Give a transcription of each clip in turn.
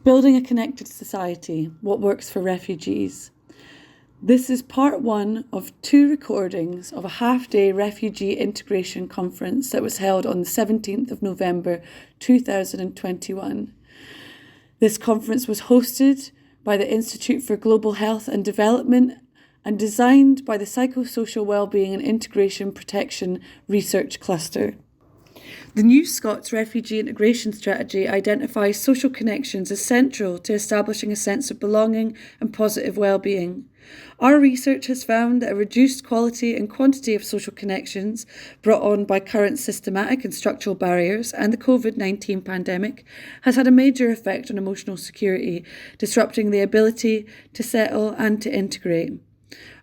Building a Connected Society, What Works for Refugees. This is part one of 2 recordings of a half-day refugee integration conference that was held on the 17th of November 2021. This conference was hosted by the Institute for Global Health and Development and designed by the Psychosocial Wellbeing and Integration Protection Research Cluster. The New Scots Refugee Integration Strategy identifies social connections as central to establishing a sense of belonging and positive well-being. Our research has found that a reduced quality and quantity of social connections brought on by current systematic and structural barriers and the COVID-19 pandemic has had a major effect on emotional security, disrupting the ability to settle and to integrate.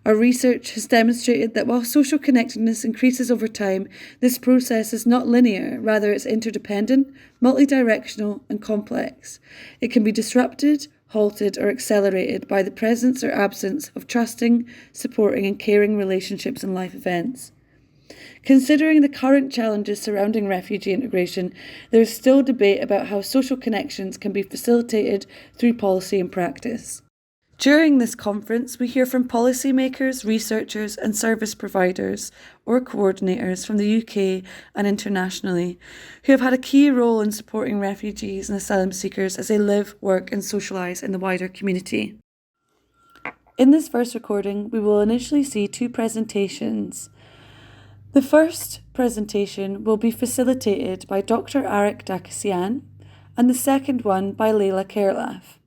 Our research has demonstrated that while social connectedness increases over time, this process is not linear, rather it's interdependent, multidirectional and complex. It can be disrupted, halted or accelerated by the presence or absence of trusting, supporting and caring relationships and life events. Considering the current challenges surrounding refugee integration, there is still debate about how social connections can be facilitated through policy and practice. During this conference, we hear from policymakers, researchers and service providers or coordinators from the UK and internationally who have had a key role in supporting refugees and asylum seekers as they live, work and socialise in the wider community. In this first recording, we will initially see 2 presentations. The first presentation will be facilitated by Dr. Arik Dakasian and the second one by Leila Kerlaf,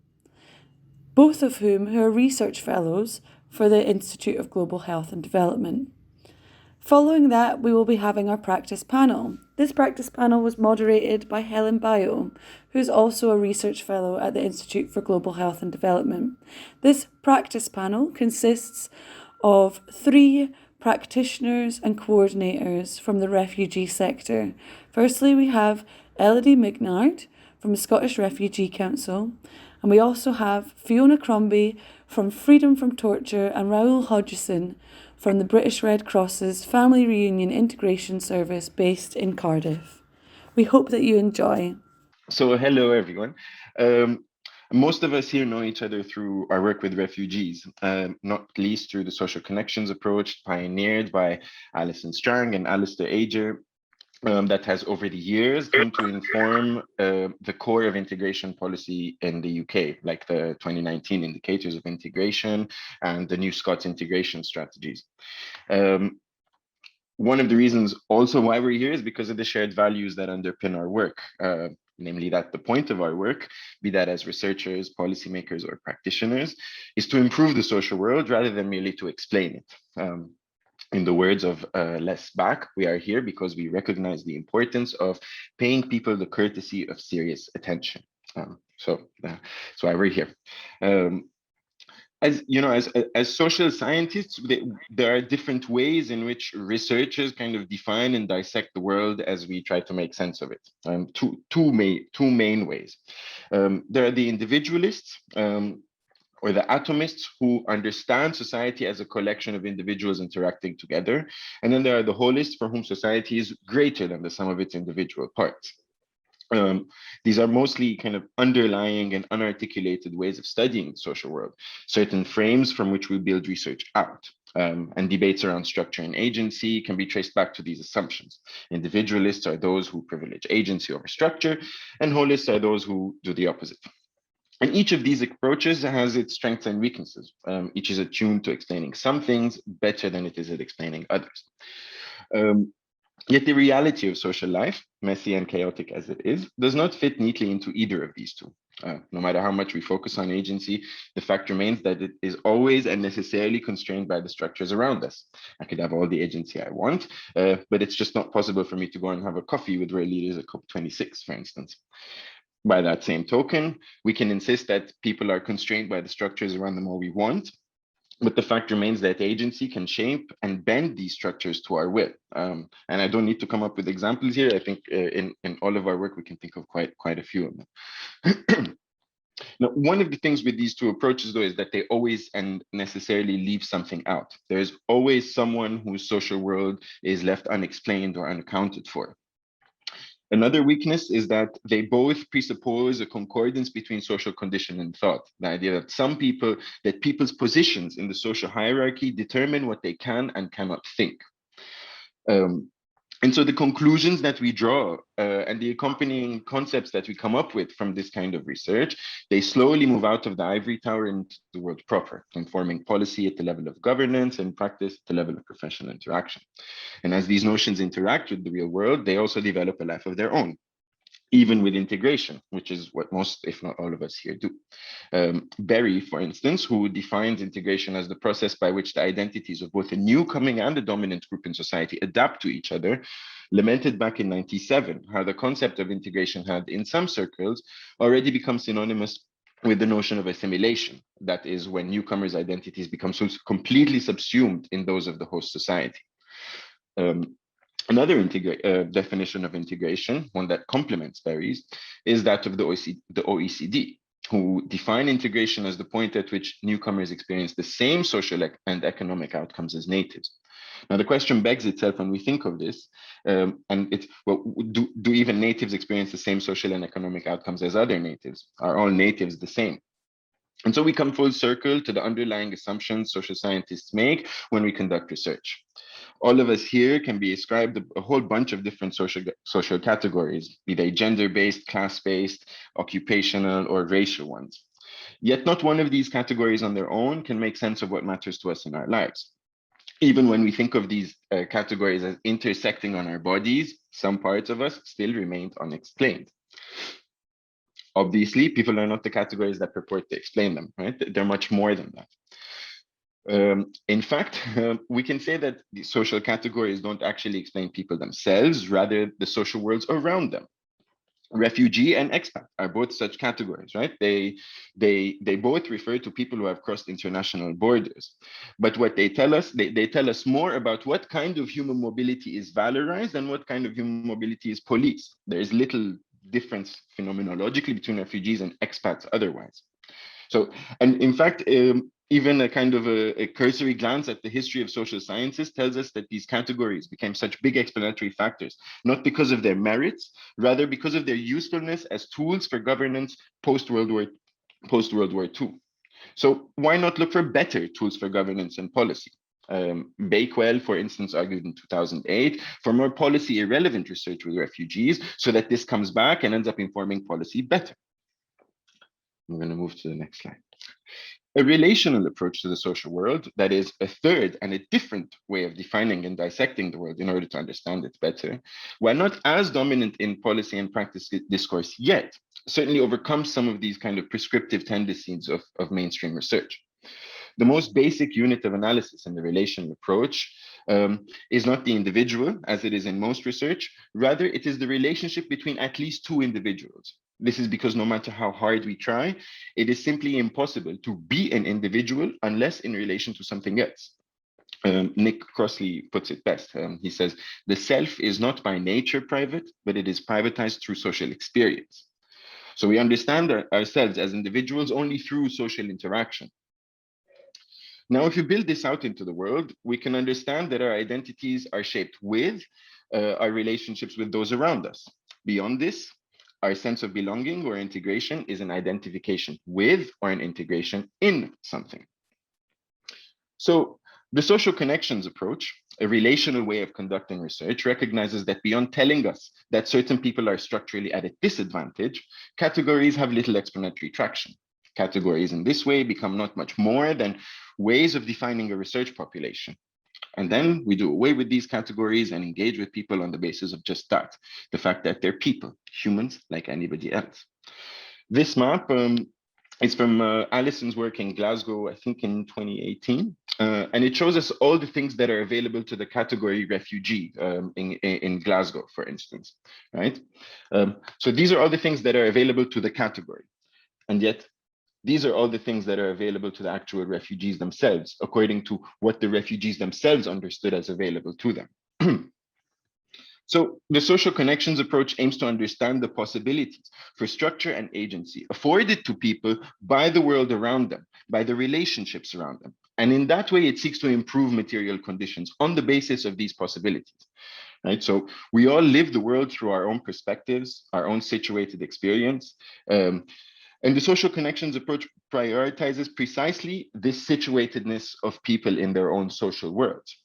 both of whom are research fellows for the Institute of Global Health and Development. Following that, we will be having our practice panel. This practice panel was moderated by Helen Bayo, who is also a research fellow at the Institute for Global Health and Development. This practice panel consists of 3 practitioners and coordinators from the refugee sector. Firstly, we have Elodie Mignard from the Scottish Refugee Council, and we also have Fiona Crombie from Freedom from Torture and Raoul Hodgson from the British Red Cross's Family Reunion Integration Service based in Cardiff. We hope that you enjoy. So hello everyone. Most of us here know each other through our work with refugees, not least through the social connections approach pioneered by Alison and Alistair that has over the years come to inform the core of integration policy in the UK, like the 2019 indicators of integration and the New Scots integration strategies. One of the reasons also why we're here is because of the shared values that underpin our work, namely that the point of our work, be that as researchers, policymakers, or practitioners, is to improve the social world rather than merely to explain it. In the words of Les Bach, we are here because we recognize the importance of paying people the courtesy of serious attention. So that's why we're here. As you know, as social scientists, there are different ways in which researchers kind of define and dissect the world as we try to make sense of it. Two main ways. There are the individualists, or the atomists who understand society as a collection of individuals interacting together. And then there are the holists for whom society is greater than the sum of its individual parts. These are mostly kind of underlying and unarticulated ways of studying the social world, certain frames from which we build research out. And debates around structure and agency can be traced back to these assumptions. Individualists are those who privilege agency over structure, and holists are those who do the opposite. And each of these approaches has its strengths and weaknesses. Each is attuned to explaining some things better than it is at explaining others. Yet the reality of social life, messy and chaotic as it is, does not fit neatly into either of these two. No matter how much we focus on agency, the fact remains that it is always and necessarily constrained by the structures around us. I could have all the agency I want, but it's just not possible for me to go and have a coffee with world leaders at COP26, for instance. By that same token, we can insist that people are constrained by the structures around them all we want, but the fact remains that agency can shape and bend these structures to our will. And I don't need to come up with examples here. I think in all of our work, we can think of quite a few of them. Now, one of the things with these two approaches, though, is that they always and necessarily leave something out. There's always someone whose social world is left unexplained or unaccounted for. Another weakness is that they both presuppose a concordance between social condition and thought. The idea that people's positions in the social hierarchy determine what they can and cannot think. And so the conclusions that we draw and the accompanying concepts that we come up with from this kind of research, they slowly move out of the ivory tower into the world proper, informing policy at the level of governance and practice at the level of professional interaction. And as these notions interact with the real world, they also develop a life of their own, even with integration, which is what most, if not all of us here do. Berry, for instance, who defines integration as the process by which the identities of both a newcoming and a dominant group in society adapt to each other, lamented back in 1997 how the concept of integration had, in some circles, already become synonymous with the notion of assimilation. That is, when newcomers' identities become so completely subsumed in those of the host society. Another definition of integration, one that complements Berry's, is that of the OECD, who define integration as the point at which newcomers experience the same social and economic outcomes as natives. Now, the question begs itself when we think of this, and it's, well, do even natives experience the same social and economic outcomes as other natives? Are all natives the same? And so we come full circle to the underlying assumptions social scientists make when we conduct research. All of us here can be ascribed a whole bunch of different social categories, be they gender-based, class-based, occupational, or racial ones. Yet not one of these categories on their own can make sense of what matters to us in our lives. Even when we think of these categories as intersecting on our bodies, some parts of us still remained unexplained. Obviously, people are not the categories that purport to explain them, right? They're much more than that. In fact, we can say that the social categories don't actually explain people themselves, rather the social worlds around them. Refugee and expat are both such categories, right? They both refer to people who have crossed international borders. But what they tell us, they tell us more about what kind of human mobility is valorized and what kind of human mobility is policed. There is little difference phenomenologically between refugees and expats otherwise. So, and in fact, even a kind of a cursory glance at the history of social sciences tells us that these categories became such big explanatory factors, not because of their merits, rather because of their usefulness as tools for governance post-World War II. So why not look for better tools for governance and policy? Bakewell, for instance, argued in 2008 for more policy irrelevant research with refugees so that this comes back and ends up informing policy better. I'm going to move to the next slide. A relational approach to the social world, that is a third and a different way of defining and dissecting the world in order to understand it better, while not as dominant in policy and practice discourse yet, certainly overcomes some of these kind of prescriptive tendencies of mainstream research. The most basic unit of analysis in the relational approach is not the individual, as it is in most research. Rather, it is the relationship between at least two individuals. This is because no matter how hard we try, it is simply impossible to be an individual unless in relation to something else. Nick Crossley puts it best. He says, the self is not by nature private, but it is privatized through social experience. So we understand ourselves as individuals only through social interaction. Now, if you build this out into the world, we can understand that our identities are shaped with our relationships with those around us. Beyond this, our sense of belonging or integration is an identification with or an integration in something. So the social connections approach, a relational way of conducting research, recognizes that beyond telling us that certain people are structurally at a disadvantage, categories have little explanatory traction. Categories in this way become not much more than ways of defining a research population. And then we do away with these categories and engage with people on the basis of just that, the fact that they're people, humans like anybody else. This map is from Alison's work in Glasgow, I think in 2018. And it shows us all the things that are available to the category refugee in Glasgow, for instance, right? So these are all the things that are available to the category. And yet, these are all the things that are available to the actual refugees themselves, according to what the refugees themselves understood as available to them. So the social connections approach aims to understand the possibilities for structure and agency afforded to people by the world around them, by the relationships around them. And in that way, it seeks to improve material conditions on the basis of these possibilities. right? So we all live the world through our own perspectives, our own situated experience. And the social connections approach prioritizes precisely this situatedness of people in their own social worlds.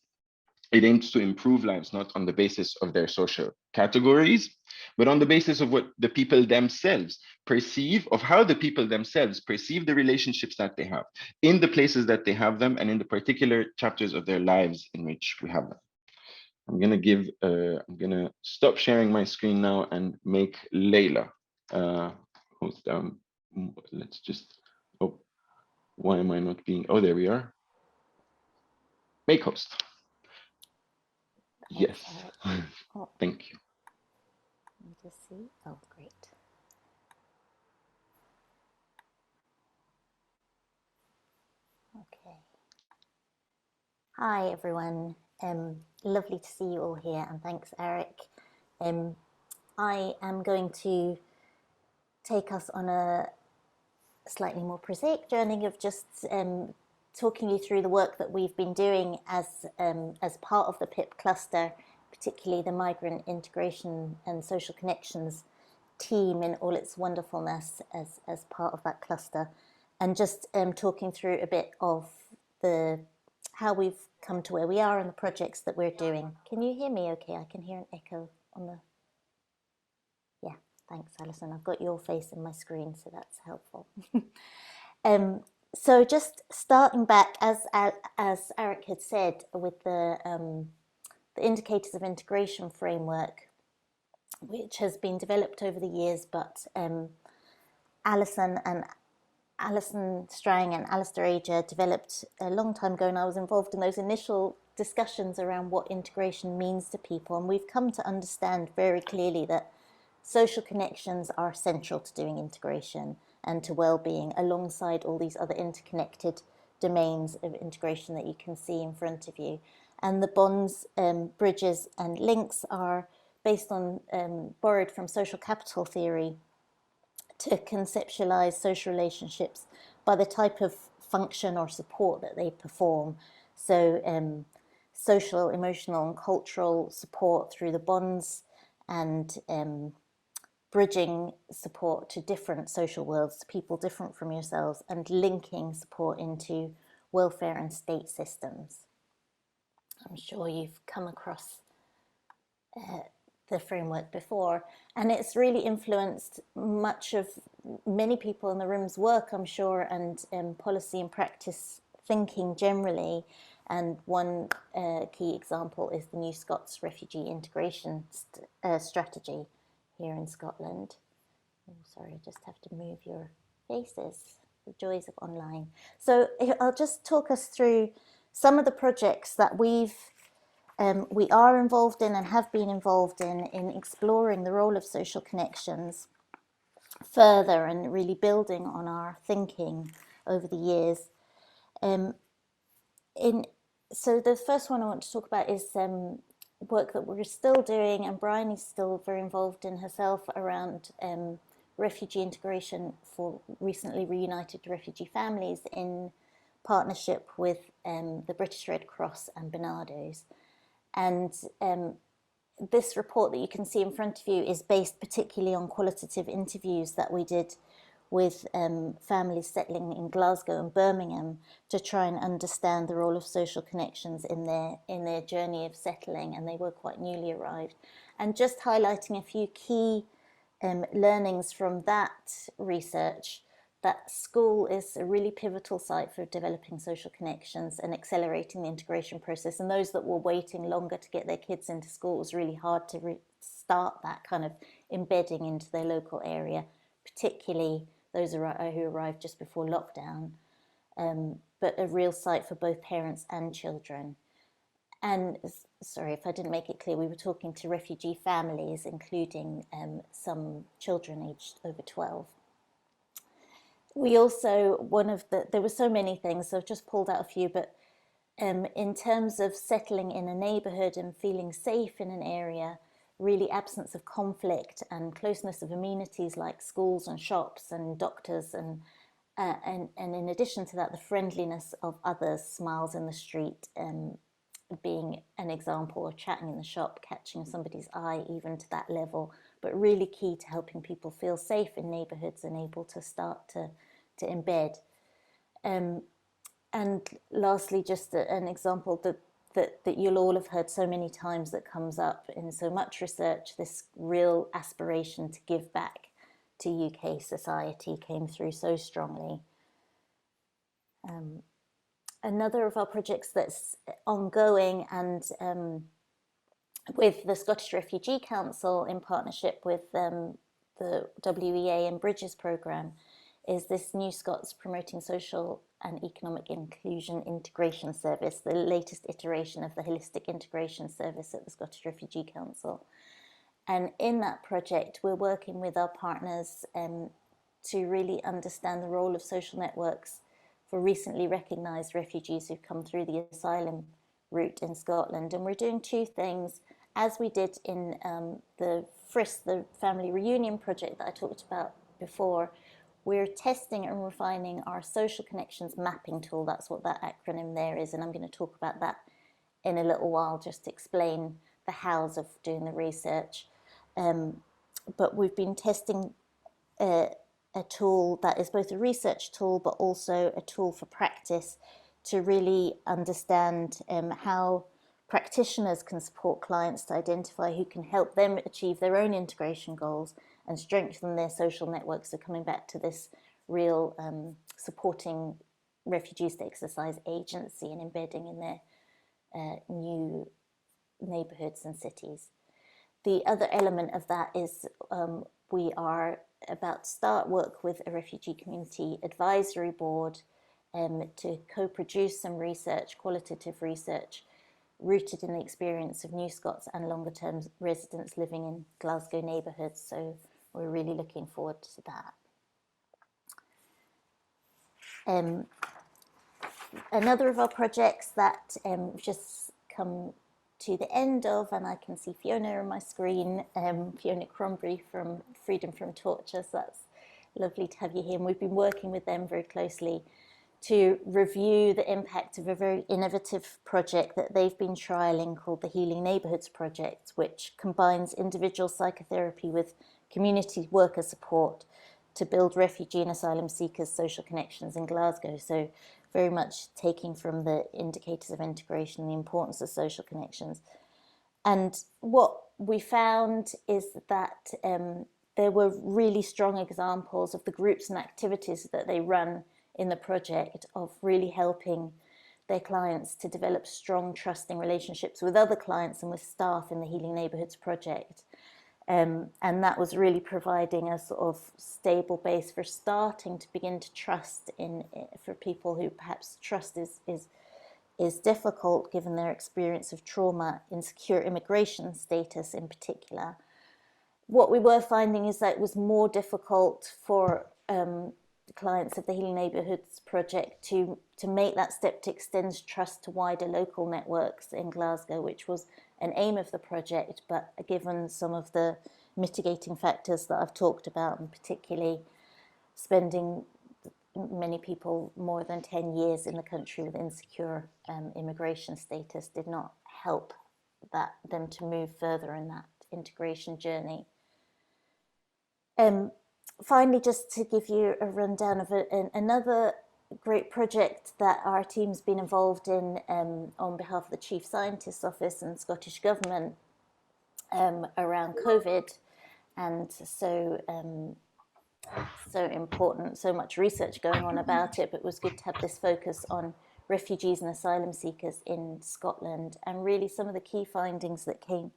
It aims to improve lives not on the basis of their social categories, but on the basis of what the people themselves perceive, of how the people themselves perceive the relationships that they have in the places that they have them and in the particular chapters of their lives in which we have them. I'm gonna stop sharing my screen now and make Layla host down. Let's just, oh, why am I not being, oh, there we are. Make host. Thanks, Yes, Eric. Oh, thank you. let me just see. Oh, great. Okay. Hi, everyone. Lovely to see you all here, and thanks, Eric. I am going to take us on a slightly more prosaic journey of just talking you through the work that we've been doing as part of the PIP cluster, particularly the Migrant Integration and Social Connections team in all its wonderfulness as part of that cluster, and just talking through a bit of how we've come to where we are and the projects that we're doing. Can you hear me okay? I can hear an echo on the... Yeah, thanks, Alison. I've got your face in my screen, so that's helpful. So just starting back, as Eric had said, with the indicators of integration framework, which has been developed over the years, but Alison Strang and Alistair developed a long time ago, and I was involved in those initial discussions around what integration means to people. And we've come to understand very clearly that social connections are central to doing integration and to well-being, alongside all these other interconnected domains of integration that you can see in front of you. And the bonds, bridges and links are based on, borrowed from social capital theory, to conceptualize social relationships by the type of function or support that they perform. So social, emotional and cultural support through the bonds, and bridging support to different social worlds, to people different from yourselves, and linking support into welfare and state systems. I'm sure you've come across the framework before, and it's really influenced much of many people in the room's work, I'm sure, and policy and practice thinking generally. And one key example is the New Scots Refugee Integration Strategy here in Scotland. Oh, sorry, I just have to move your faces, the joys of online. So I'll just talk us through some of the projects that we are involved in and have been involved in exploring the role of social connections further and really building on our thinking over the years. So the first one I want to talk about is work that we're still doing, and Brian is still very involved in herself, around refugee integration for recently reunited refugee families in partnership with the British Red Cross and Barnardo's. And this report that you can see in front of you is based particularly on qualitative interviews that we did with families settling in Glasgow and Birmingham to try and understand the role of social connections in their journey of settling, and they were quite newly arrived. And just highlighting a few key learnings from that research, that school is a really pivotal site for developing social connections and accelerating the integration process. And those that were waiting longer to get their kids into school, it was really hard to start that kind of embedding into their local area, particularly those who arrived just before lockdown, but a real site for both parents and children. And sorry if I didn't make it clear, we were talking to refugee families, including some children aged over 12. We also, there were so many things, so I've just pulled out a few, but in terms of settling in a neighbourhood and feeling safe in an area, really absence of conflict and closeness of amenities like schools and shops and doctors, and in addition to that, the friendliness of others, smiles in the street, being an example, or chatting in the shop, catching somebody's eye, even to that level, but really key to helping people feel safe in neighbourhoods and able to start to embed. And lastly, just an example that you'll all have heard so many times, that comes up in so much research, this real aspiration to give back to UK society came through so strongly. Another of our projects that's ongoing, and with the Scottish Refugee Council in partnership with the WEA and Bridges programme, is this New Scots Promoting Social and Economic Inclusion Integration Service, the latest iteration of the Holistic Integration Service at the Scottish Refugee Council. And in that project, we're working with our partners to really understand the role of social networks for recently recognised refugees who've come through the asylum route in Scotland. And we're doing two things, as we did in the FRIS, the Family Reunion project that I talked about before. We're testing and refining our social connections mapping tool. That's what that acronym there is, and I'm going to talk about that in a little while, just to explain the hows of doing the research. But we've been testing a tool that is both a research tool but also a tool for practice, to really understand how practitioners can support clients to identify who can help them achieve their own integration goals and strengthen their social networks. So coming back to this real supporting refugees to exercise agency and embedding in their new neighbourhoods and cities. The other element of that is we are about to start work with a refugee community advisory board to co-produce some research, qualitative research, rooted in the experience of New Scots and longer term residents living in Glasgow neighbourhoods. So we're really looking forward to that. Another of our projects that just come to the end of, and I can see Fiona on my screen, Fiona Crombie from Freedom from Torture, so that's lovely to have you here. And we've been working with them very closely to review the impact of a very innovative project that they've been trialling called the Healing Neighbourhoods Project, which combines individual psychotherapy with community worker support to build refugee and asylum seekers' social connections in Glasgow. So very much taking from the indicators of integration, the importance of social connections. And what we found is that there were really strong examples of the groups and activities that they run in the project of really helping their clients to develop strong, trusting relationships with other clients and with staff in the Healing Neighbourhoods project. And that was really providing a sort of stable base for starting to begin to trust in, for people who perhaps trust is difficult given their experience of trauma, insecure immigration status in particular. What we were finding is that it was more difficult for clients of the Healing Neighbourhoods project to make that step to extend trust to wider local networks in Glasgow, which was an aim of the project, but given some of the mitigating factors that I've talked about, and particularly spending many people more than 10 years in the country with insecure immigration status did not help them to move further in that integration journey. Finally, just to give you a rundown of another great project that our team's been involved in on behalf of the Chief Scientist's Office and Scottish Government around COVID, and so important, so much research going on about it, but it was good to have this focus on refugees and asylum seekers in Scotland. And really some of the key findings that came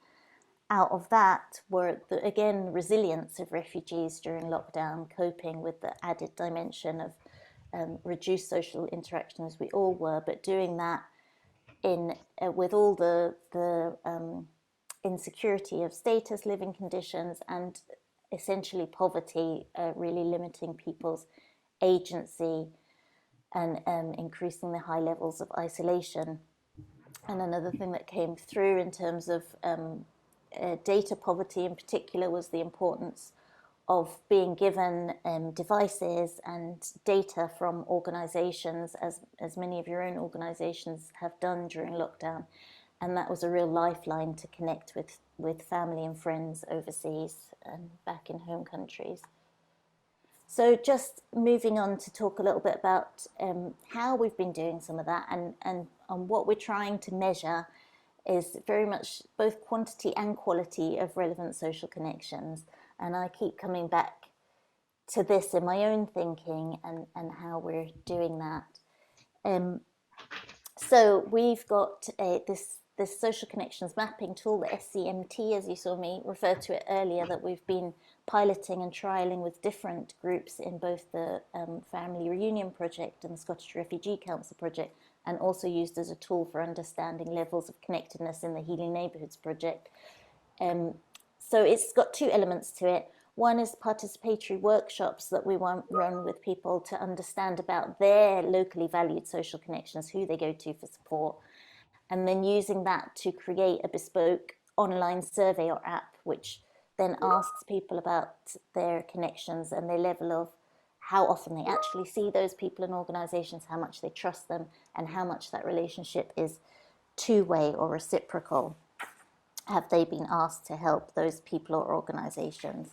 out of that were, again, resilience of refugees during lockdown, coping with the added dimension of reduced social interaction, as we all were, but doing that in with all the insecurity of status, living conditions, and essentially poverty, really limiting people's agency and increasing the high levels of isolation. And another thing that came through in terms of data poverty in particular was the importance of being given devices and data from organisations, as many of your own organisations have done during lockdown, And that was a real lifeline to connect with family and friends overseas and back in home countries. So just moving on to talk a little bit about how we've been doing some of that, and what we're trying to measure is very much both quantity and quality of relevant social connections. And I keep coming back to this in my own thinking and how we're doing that. So we've got this social connections mapping tool, the SCMT, as you saw me refer to it earlier, that we've been piloting and trialling with different groups in both the Family Reunion Project and the Scottish Refugee Council Project, and also used as a tool for understanding levels of connectedness in the Healing Neighbourhoods Project. So it's got two elements to it. One is participatory workshops that we run with people to understand about their locally valued social connections, who they go to for support, and then using that to create a bespoke online survey or app, which then asks people about their connections and their level of how often they actually see those people and organisations, how much they trust them, and how much that relationship is two-way or reciprocal. Have they been asked to help those people or organisations?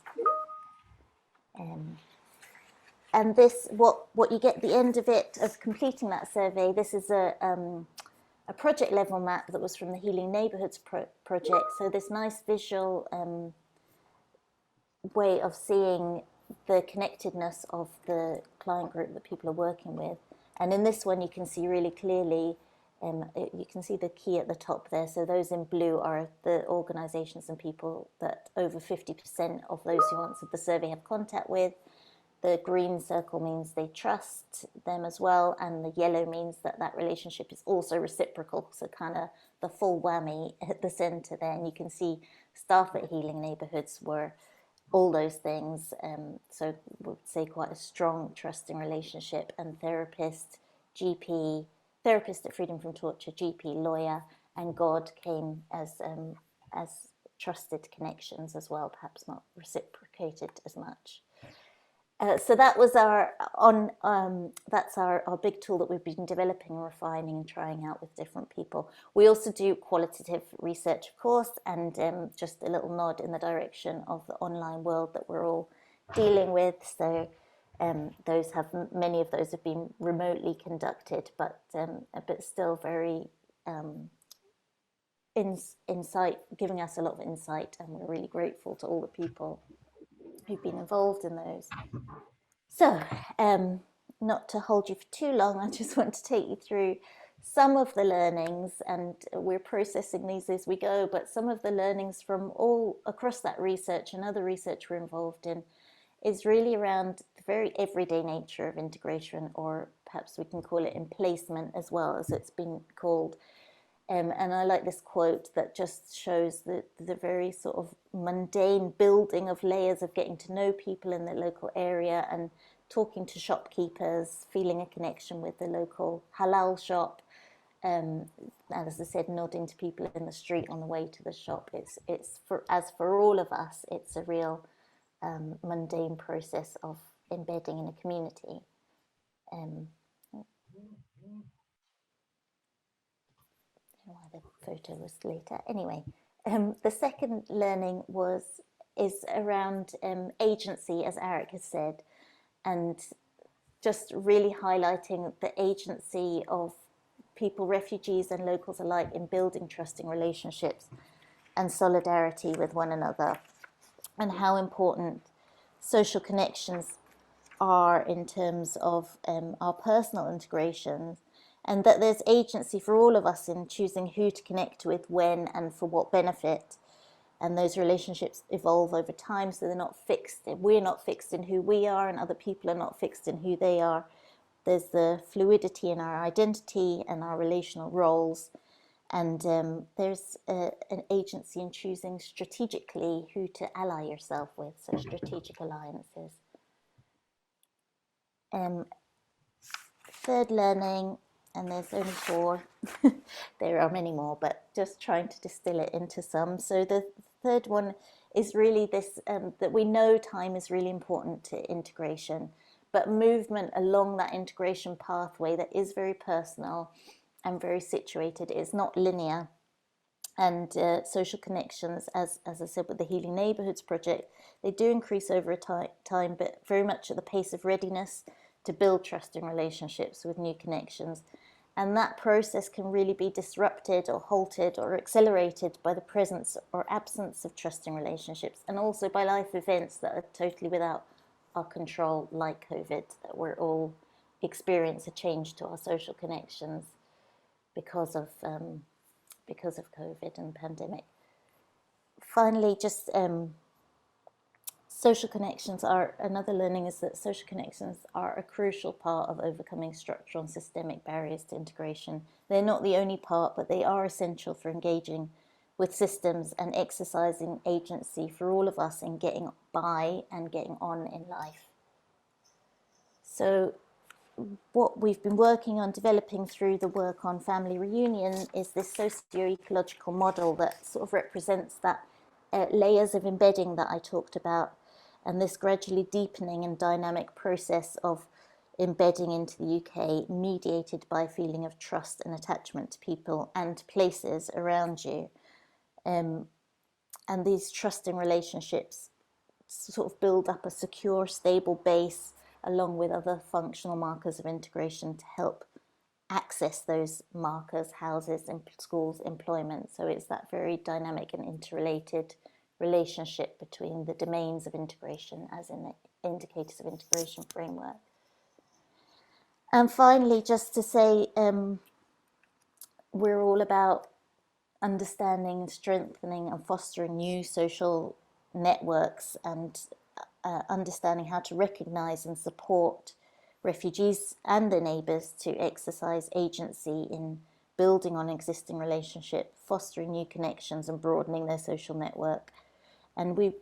And this, what you get at the end of it, of completing that survey, this is a project level map that was from the Healing Neighbourhoods project. So this nice visual way of seeing the connectedness of the client group that people are working with. And in this one, you can see really clearly, you can see the key at the top there. So those in blue are the organisations and people that over 50% of those who answered the survey have contact with. The green circle means they trust them as well, and the yellow means that that relationship is also reciprocal, so kind of the full whammy at the centre there. And you can see staff at Healing Neighbourhoods were all those things, so we would say quite a strong, trusting relationship, and therapist, GP, therapist at Freedom from Torture, GP, lawyer, and God came as trusted connections as well, perhaps not reciprocated as much. So that was that's our big tool that we've been developing and refining and trying out with different people. We also do qualitative research, of course, and just a little nod in the direction of the online world that we're all dealing with. So many of those have been remotely conducted, but still very insight, giving us a lot of insight, and we're really grateful to all the people who've been involved in those. So, not to hold you for too long, I just want to take you through some of the learnings, and we're processing these as we go, but some of the learnings from all across that research and other research we're involved in is really around the very everyday nature of integration, or perhaps we can call it emplacement as well, as it's been called. And I like this quote that just shows the very sort of mundane building of layers of getting to know people in the local area and talking to shopkeepers, feeling a connection with the local halal shop. And as I said, nodding to people in the street on the way to the shop. It's for all of us, it's a real mundane process of embedding in a community. Why the photo was later. Anyway, the second learning is around agency, as Eric has said, and just really highlighting the agency of people, refugees and locals alike, in building trusting relationships and solidarity with one another, and how important social connections are in terms of our personal integrations, and that there's agency for all of us in choosing who to connect with, when, and for what benefit. And those relationships evolve over time, so they're not fixed. We're not fixed in who we are, and other people are not fixed in who they are. There's the fluidity in our identity and our relational roles, and there's an agency in choosing strategically who to ally yourself with, so strategic alliances. Third learning, and there's only 4, there are many more, but just trying to distill it into some. So the third one is really this, that we know time is really important to integration, but movement along that integration pathway that is very personal and very situated is not linear. And social connections, as I said with the Healing Neighbourhoods project, they do increase over time, but very much at the pace of readiness to build trusting relationships with new connections. And that process can really be disrupted or halted or accelerated by the presence or absence of trusting relationships, and also by life events that are totally without our control, like COVID, that we're all experience a change to our social connections because of COVID and the pandemic. Finally, just social connections are, another learning is that social connections are a crucial part of overcoming structural and systemic barriers to integration. They're not the only part, but they are essential for engaging with systems and exercising agency for all of us in getting by and getting on in life. So what we've been working on developing through the work on family reunion is this socio-ecological model that sort of represents that layers of embedding that I talked about, and this gradually deepening and dynamic process of embedding into the UK, mediated by a feeling of trust and attachment to people and places around you. And these trusting relationships sort of build up a secure, stable base along with other functional markers of integration to help access those markers, houses, schools, employment. So it's that very dynamic and interrelated relationship between the domains of integration as in the indicators of integration framework. And finally, just to say, we're all about understanding, strengthening and fostering new social networks and understanding how to recognise and support refugees and their neighbours to exercise agency in building on existing relationship, fostering new connections and broadening their social network. And we,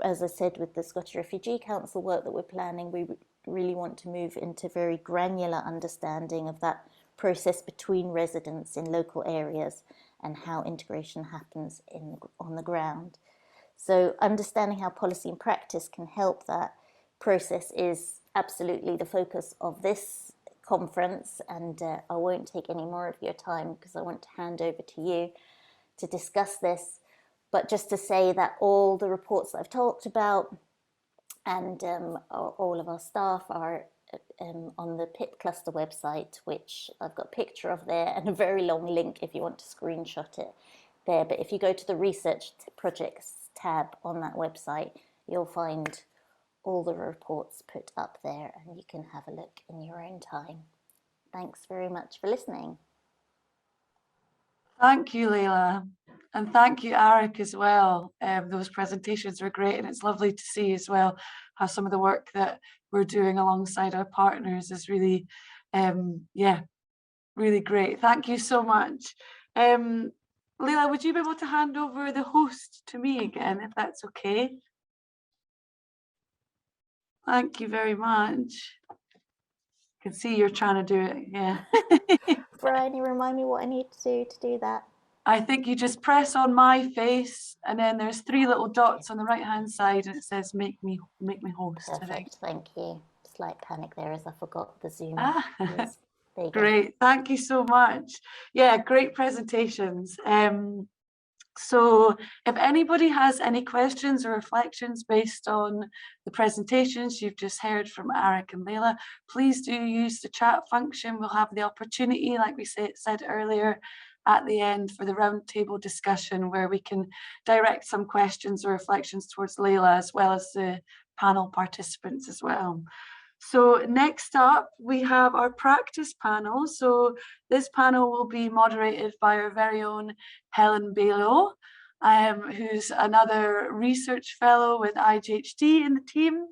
as I said, with the Scottish Refugee Council work that we're planning, we really want to move into very granular understanding of that process between residents in local areas and how integration happens on the ground. So understanding how policy and practice can help that process is absolutely the focus of this conference, and I won't take any more of your time because I want to hand over to you to discuss this. But just to say that all the reports that I've talked about and all of our staff are on the PIP cluster website, which I've got a picture of there and a very long link if you want to screenshot it there. But if you go to the research projects tab on that website, you'll find all the reports put up there and you can have a look in your own time. Thanks very much for listening. Thank you, Leila. And thank you, Eric, as well. Those presentations were great, and it's lovely to see as well how some of the work that we're doing alongside our partners is really, really great. Thank you so much. Leila, would you be able to hand over the host to me again, if that's okay? Thank you very much. I can see you're trying to do it, yeah. Brian, you remind me what I need to do that. I think you just press on my face, and then there's 3 little dots on the right-hand side, and it says "make me host." Perfect, thank you. Slight panic there as I forgot the Zoom. Ah, there you great, go. Thank you so much. Yeah, great presentations. So if anybody has any questions or reflections based on the presentations you've just heard from Eric and Leila, please do use the chat function. We'll have the opportunity, like we said earlier, at the end for the roundtable discussion where we can direct some questions or reflections towards Leila as well as the panel participants as well. So next up, we have our practice panel. So this panel will be moderated by our very own Helen Bailo, who's another research fellow with IGHD in the team.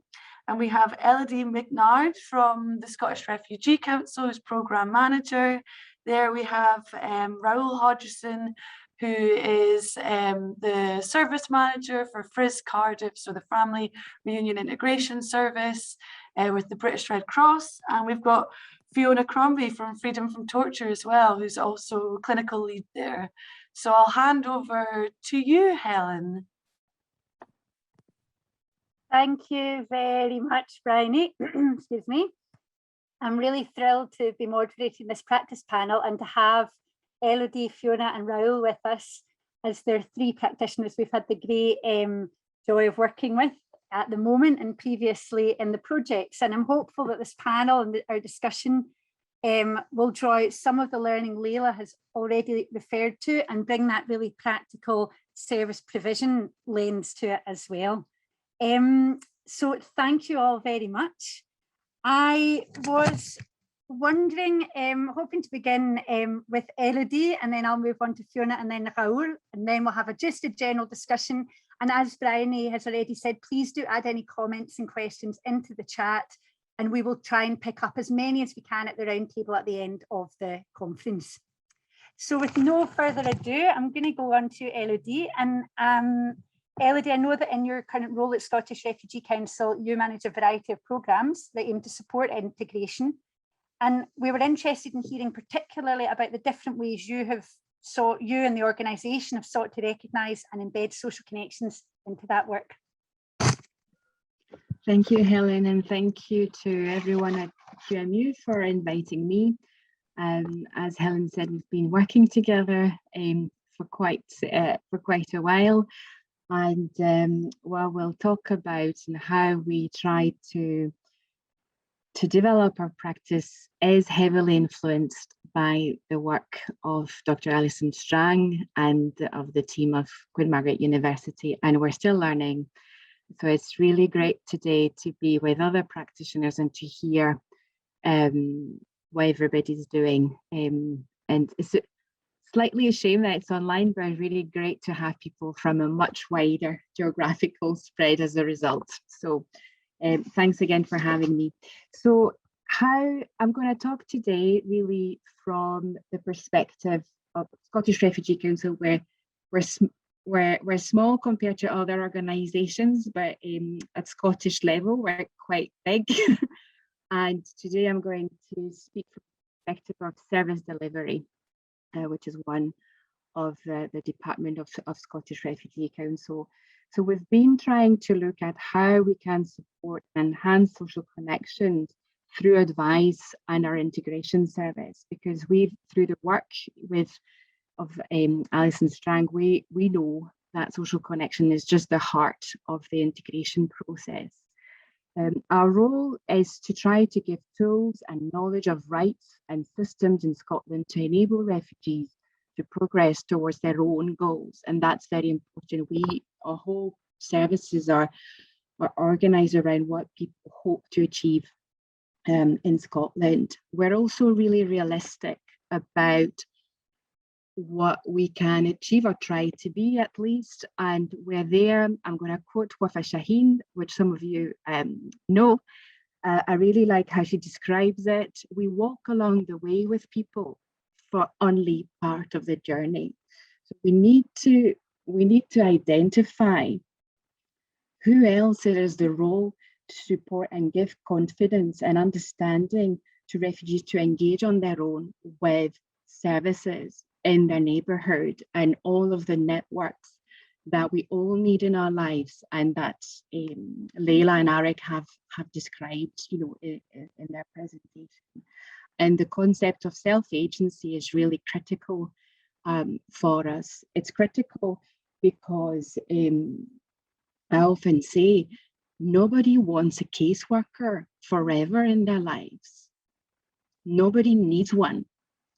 And we have Elodie Mignard from the Scottish Refugee Council, who's Programme Manager. There we have Raoul Hodgson, who is the Service Manager for FRIS Cardiff, so the Family Reunion Integration Service with the British Red Cross. And we've got Fiona Crombie from Freedom from Torture as well, who's also clinical lead there. So I'll hand over to you, Helen. Thank you very much, Bryony. Excuse me. I'm really thrilled to be moderating this practice panel and to have Elodie, Fiona and Raoul with us. as there are 3 practitioners we've had the great joy of working with at the moment and previously in the projects. And I'm hopeful that this panel and our discussion will draw out some of the learning Leila has already referred to and bring that really practical service provision lens to it as well. So thank you all very much. I was wondering, hoping to begin with Elodie, and then I'll move on to Fiona and then Raoul, and then we'll have just a general discussion. And as Bryony has already said, please do add any comments and questions into the chat, and we will try and pick up as many as we can at the round table at the end of the conference. So with no further ado, I'm going to go on to Elodie. And Elodie, I know that in your current role at Scottish Refugee Council, you manage a variety of programmes that aim to support integration. And we were interested in hearing particularly about the different ways you and the organisation have sought to recognise and embed social connections into that work. Thank you, Helen, and thank you to everyone at QMU for inviting me. As Helen said, we've been working together for quite a while, and we'll talk about how we try to develop our practice is heavily influenced by the work of Dr. Alison Strang and of the team of Queen Margaret University, and we're still learning. So it's really great today to be with other practitioners and to hear what everybody's doing. And it's slightly a shame that it's online, but it's really great to have people from a much wider geographical spread as a result. So thanks again for having me. So I'm going to talk today really from the perspective of Scottish Refugee Council, where we're small compared to other organisations, but at Scottish level we're quite big. And today I'm going to speak from the perspective of service delivery, which is one of the Department of Scottish Refugee Council. So we've been trying to look at how we can support and enhance social connections through advice and our integration service, because through the work of Alison Strang, we know that social connection is just the heart of the integration process. Our role is to try to give tools and knowledge of rights and systems in Scotland to enable refugees to progress towards their own goals, and that's very important. Our whole services are organised around what people hope to achieve in Scotland. We're also really realistic about what we can achieve or try to be, at least, and we're there. I'm going to quote Wafa Shaheen, which some of you know. I really like how she describes it. We walk along the way with people for only part of the journey. So we need to identify who else it is the role to support and give confidence and understanding to refugees to engage on their own with services in their neighbourhood and all of the networks that we all need in our lives, and that Leila and Arik have described, in their presentation. And the concept of self-agency is really critical for us. It's critical because I often say nobody wants a caseworker forever in their lives. Nobody needs one,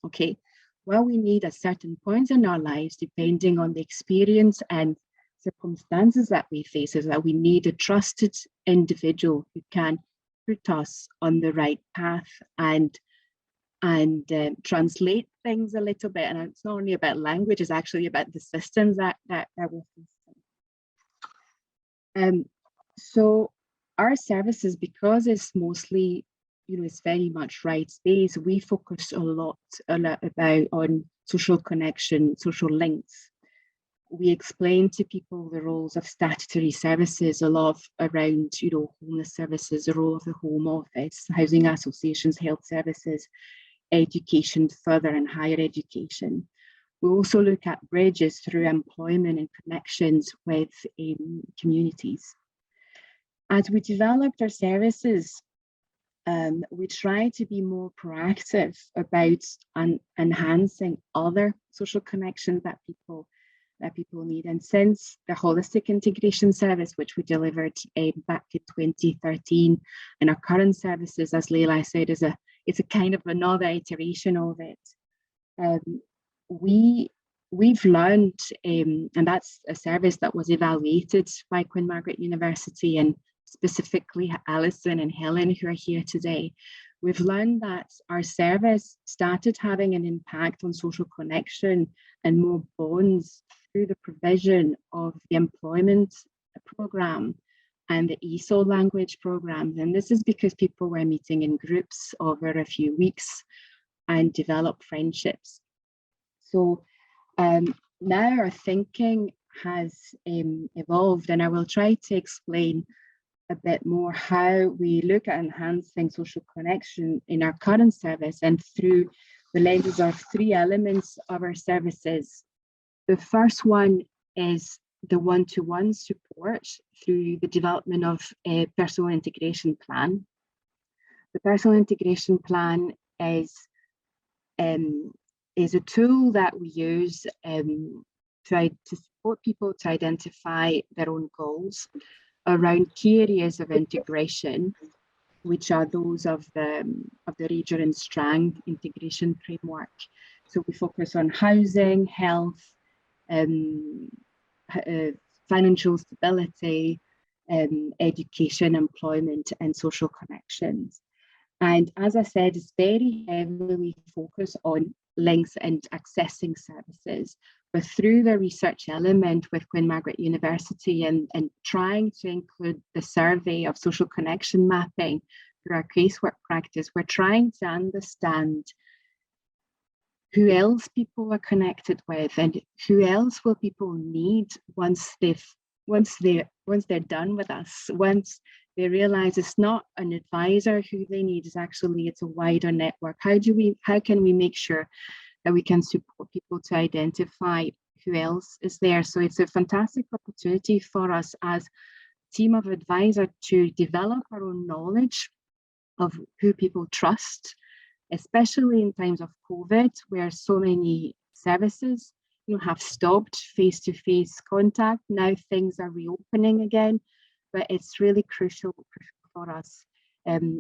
okay? Well, we need at certain points in our lives, depending on the experience and circumstances that we face, is that we need a trusted individual who can put us on the right path and translate things a little bit. And it's not only about language, it's actually about the systems that we're facing. So our services, because it's mostly, it's very much rights-based, we focus a lot on social connection, social links. We explain to people the roles of statutory services, a lot around, homeless services, the role of the Home Office, housing associations, health services, education, further and higher education. We also look at bridges through employment and connections with communities. As we developed our services, we try to be more proactive about enhancing other social connections that people that people need. And since the holistic integration service, which we delivered back in 2013, and our current services, as Leila said, it's a kind of another iteration of it. We've learned, and that's a service that was evaluated by Queen Margaret University, and specifically Alison and Helen, who are here today. We've learned that our service started having an impact on social connection and more bonds through the provision of the employment program and the ESOL language programs. And this is because people were meeting in groups over a few weeks and developed friendships. So now our thinking has evolved, and I will try to explain a bit more how we look at enhancing social connection in our current service and through the lenses of three elements of our services. The first one is the one-to-one support through the development of a personal integration plan. The personal integration plan is a tool that we use to support people to identify their own goals around key areas of integration, which are those of the Region and Strang integration framework. So we focus on housing, health, financial stability, education, employment, and social connections. And as I said, it's very heavily focused on links and accessing services. But through the research element with Queen Margaret University and trying to include the survey of social connection mapping through our casework practice, we're trying to understand who else people are connected with and who else will people need once they're done with us, once they realize it's not an advisor who they need, it's a wider network. How can we make sure that we can support people to identify who else is there? So it's a fantastic opportunity for us as a team of advisors to develop our own knowledge of who people trust, especially in times of COVID, where so many services have stopped face-to-face contact. Now things are reopening again, but it's really crucial for us.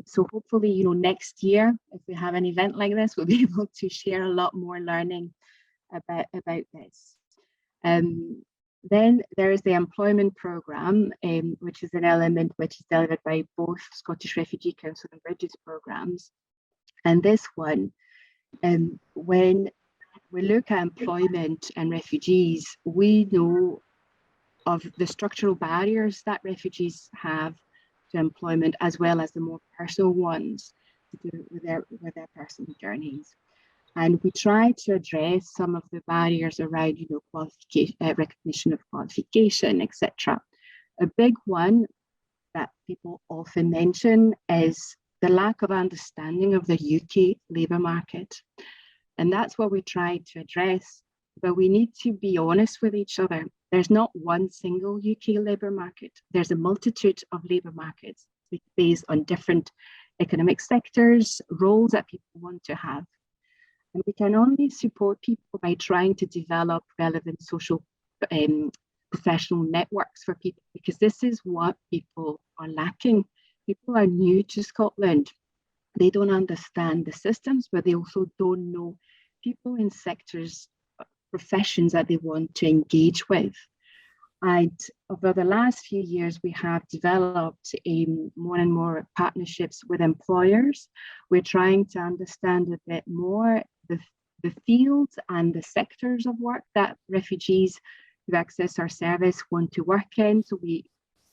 So hopefully, next year, if we have an event like this, we'll be able to share a lot more learning about this. Then there is the employment programme, which is an element which is delivered by both Scottish Refugee Council and Bridges programmes. And this one, when we look at employment and refugees, we know of the structural barriers that refugees have to employment, as well as the more personal ones to do with their personal journeys. And we try to address some of the barriers around, qualification, recognition of qualification, etc. A big one that people often mention is the lack of understanding of the UK labour market. And that's what we try to address, but we need to be honest with each other. There's not one single UK labour market. There's a multitude of labour markets based on different economic sectors, roles that people want to have. And we can only support people by trying to develop relevant social professional networks for people, because this is what people are lacking. People are new to Scotland. They don't understand the systems, but they also don't know people in sectors, professions that they want to engage with. And over the last few years, we have developed more and more partnerships with employers. We're trying to understand a bit more the fields and the sectors of work that refugees who access our service want to work in. So we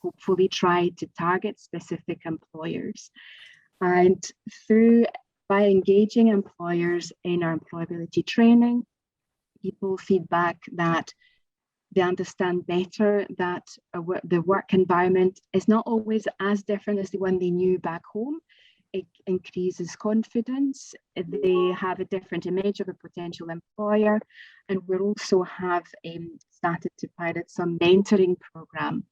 hopefully try to target specific employers. And by engaging employers in our employability training, people feedback that they understand better that the work environment is not always as different as the one they knew back home. It increases confidence. They have a different image of a potential employer. And we also have started to pilot some mentoring program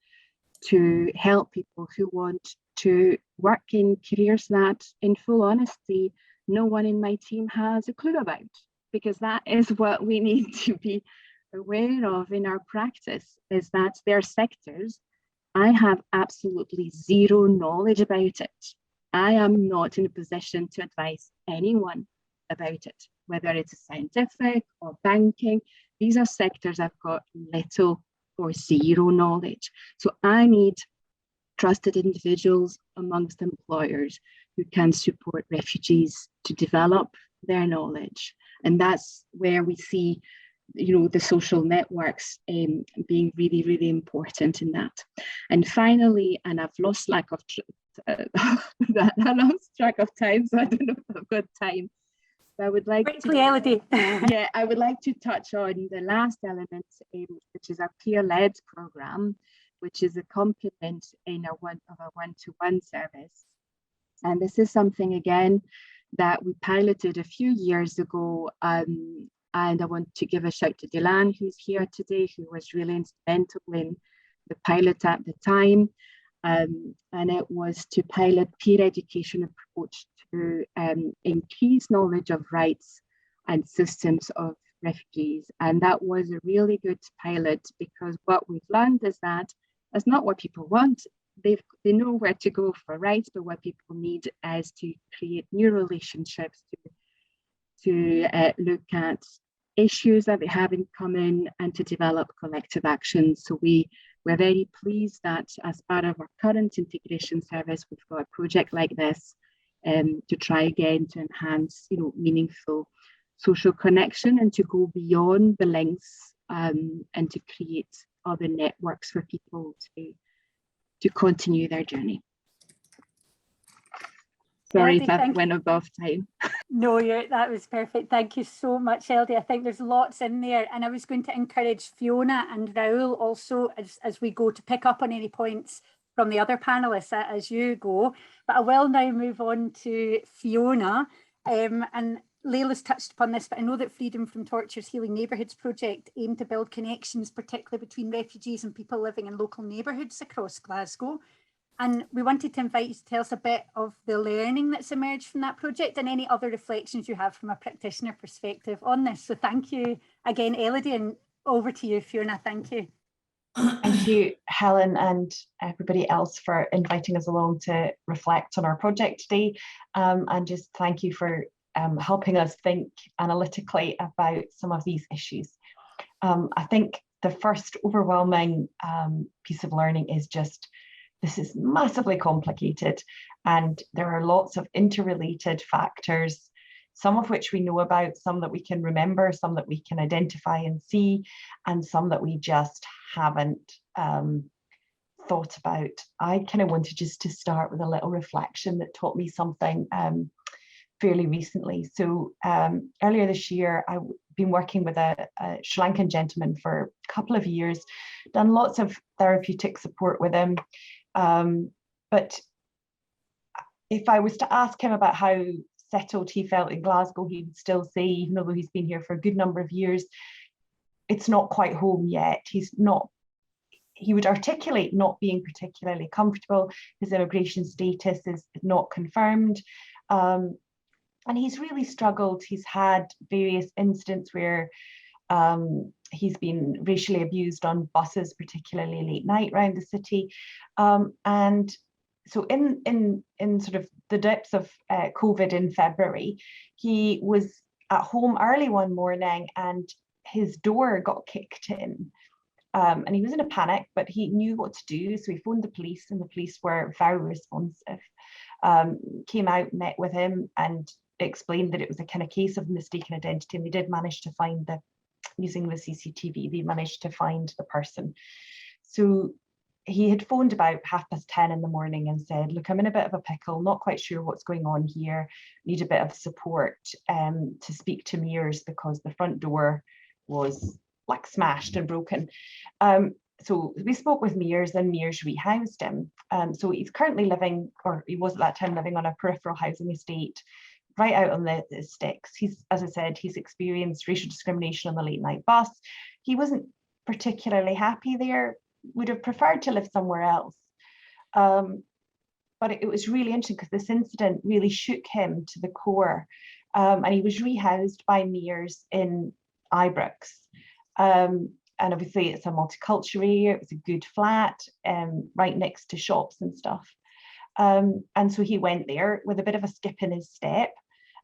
to help people who want to work in careers that, in full honesty, no one in my team has a clue about, because that is what we need to be aware of in our practice is that there are sectors I have absolutely zero knowledge about it. I am not in a position to advise anyone about it, whether it's scientific or banking. These are sectors I've got little or zero knowledge. So I need trusted individuals amongst employers who can support refugees to develop their knowledge. And that's where we see, the social networks being really, really important in that. And finally, and I've lost track of time, so I don't know if I've got time. But I would like quickly, Elodie. I would like to touch on the last element, which is our peer-led programme, which is a complement in a one-to-one service. And this is something, again, that we piloted a few years ago. And I want to give a shout to Dylan, who's here today, who was really instrumental in the pilot at the time. And it was to pilot peer education approach to increase knowledge of rights and systems of refugees. And that was a really good pilot, because what we've learned is that that's not what people want. They know where to go for rights, but what people need is to create new relationships, to look at issues that they have in common, and to develop collective action. So we're very pleased that as part of our current integration service, we've got a project like this to try again to enhance, meaningful social connection and to go beyond the links and to create other networks for people to continue their journey. Sorry if I went above time. No, that was perfect. Thank you so much, Elodie. I think there's lots in there, and I was going to encourage Fiona and Raoul also as we go to pick up on any points from the other panelists as you go. But I will now move on to Fiona. And Layla's touched upon this, but I know that Freedom from Torture's Healing Neighbourhoods project aimed to build connections, particularly between refugees and people living in local neighbourhoods across Glasgow. And we wanted to invite you to tell us a bit of the learning that's emerged from that project and any other reflections you have from a practitioner perspective on this. So thank you again, Elodie, and over to you, Fiona. Thank you. Thank you, Helen, and everybody else for inviting us along to reflect on our project today. And just thank you for helping us think analytically about some of these issues. I think the first overwhelming piece of learning is just, this is massively complicated, and there are lots of interrelated factors, some of which we know about, some that we can remember, some that we can identify and see, and some that we just haven't thought about. I kind of wanted just to start with a little reflection that taught me something fairly recently. So earlier this year, I've been working with a Sri Lankan gentleman for a couple of years, done lots of therapeutic support with him. But if I was to ask him about how settled he felt in Glasgow, he would still say, even though he's been here for a good number of years, it's not quite home yet. He would articulate not being particularly comfortable. His immigration status is not confirmed. And he's really struggled. He's had various incidents where he's been racially abused on buses, particularly late night around the city. And so in sort of the depths of COVID in February, he was at home early one morning and his door got kicked in. And he was in a panic, but he knew what to do. So he phoned the police, and the police were very responsive, came out, met with him, and explained that it was a kind of case of mistaken identity. And they did manage to find using the CCTV, they managed to find the person. So he had phoned about 10:30 in the morning and said, look, I'm in a bit of a pickle, not quite sure what's going on here, need a bit of support to speak to Mears because the front door was like smashed and broken. So we spoke with Mears, and Mears rehoused him. So he's currently living, or he was at that time living on a peripheral housing estate right out on the sticks. He's, as I said, he's experienced racial discrimination on the late night bus. He wasn't particularly happy there, would have preferred to live somewhere else. But it was really interesting because this incident really shook him to the core. And he was rehoused by Mears in Ibrox. And obviously it's a multicultural area, it was a good flat, right next to shops and stuff. And so he went there with a bit of a skip in his step.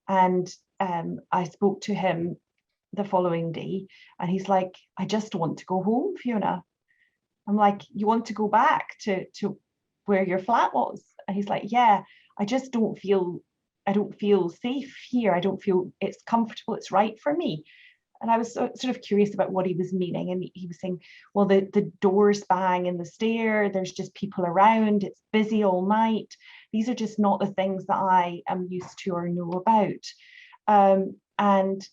And I spoke to him the following day, and he's like, I just want to go home, Fiona. I'm like, you want to go back to where your flat was? And he's like, yeah, I don't feel safe here. I don't feel it's comfortable, it's right for me. And I was sort of curious about what he was meaning. And he was saying, well, the doors bang in the stair, there's just people around, it's busy all night. These are just not the things that I am used to or know about. And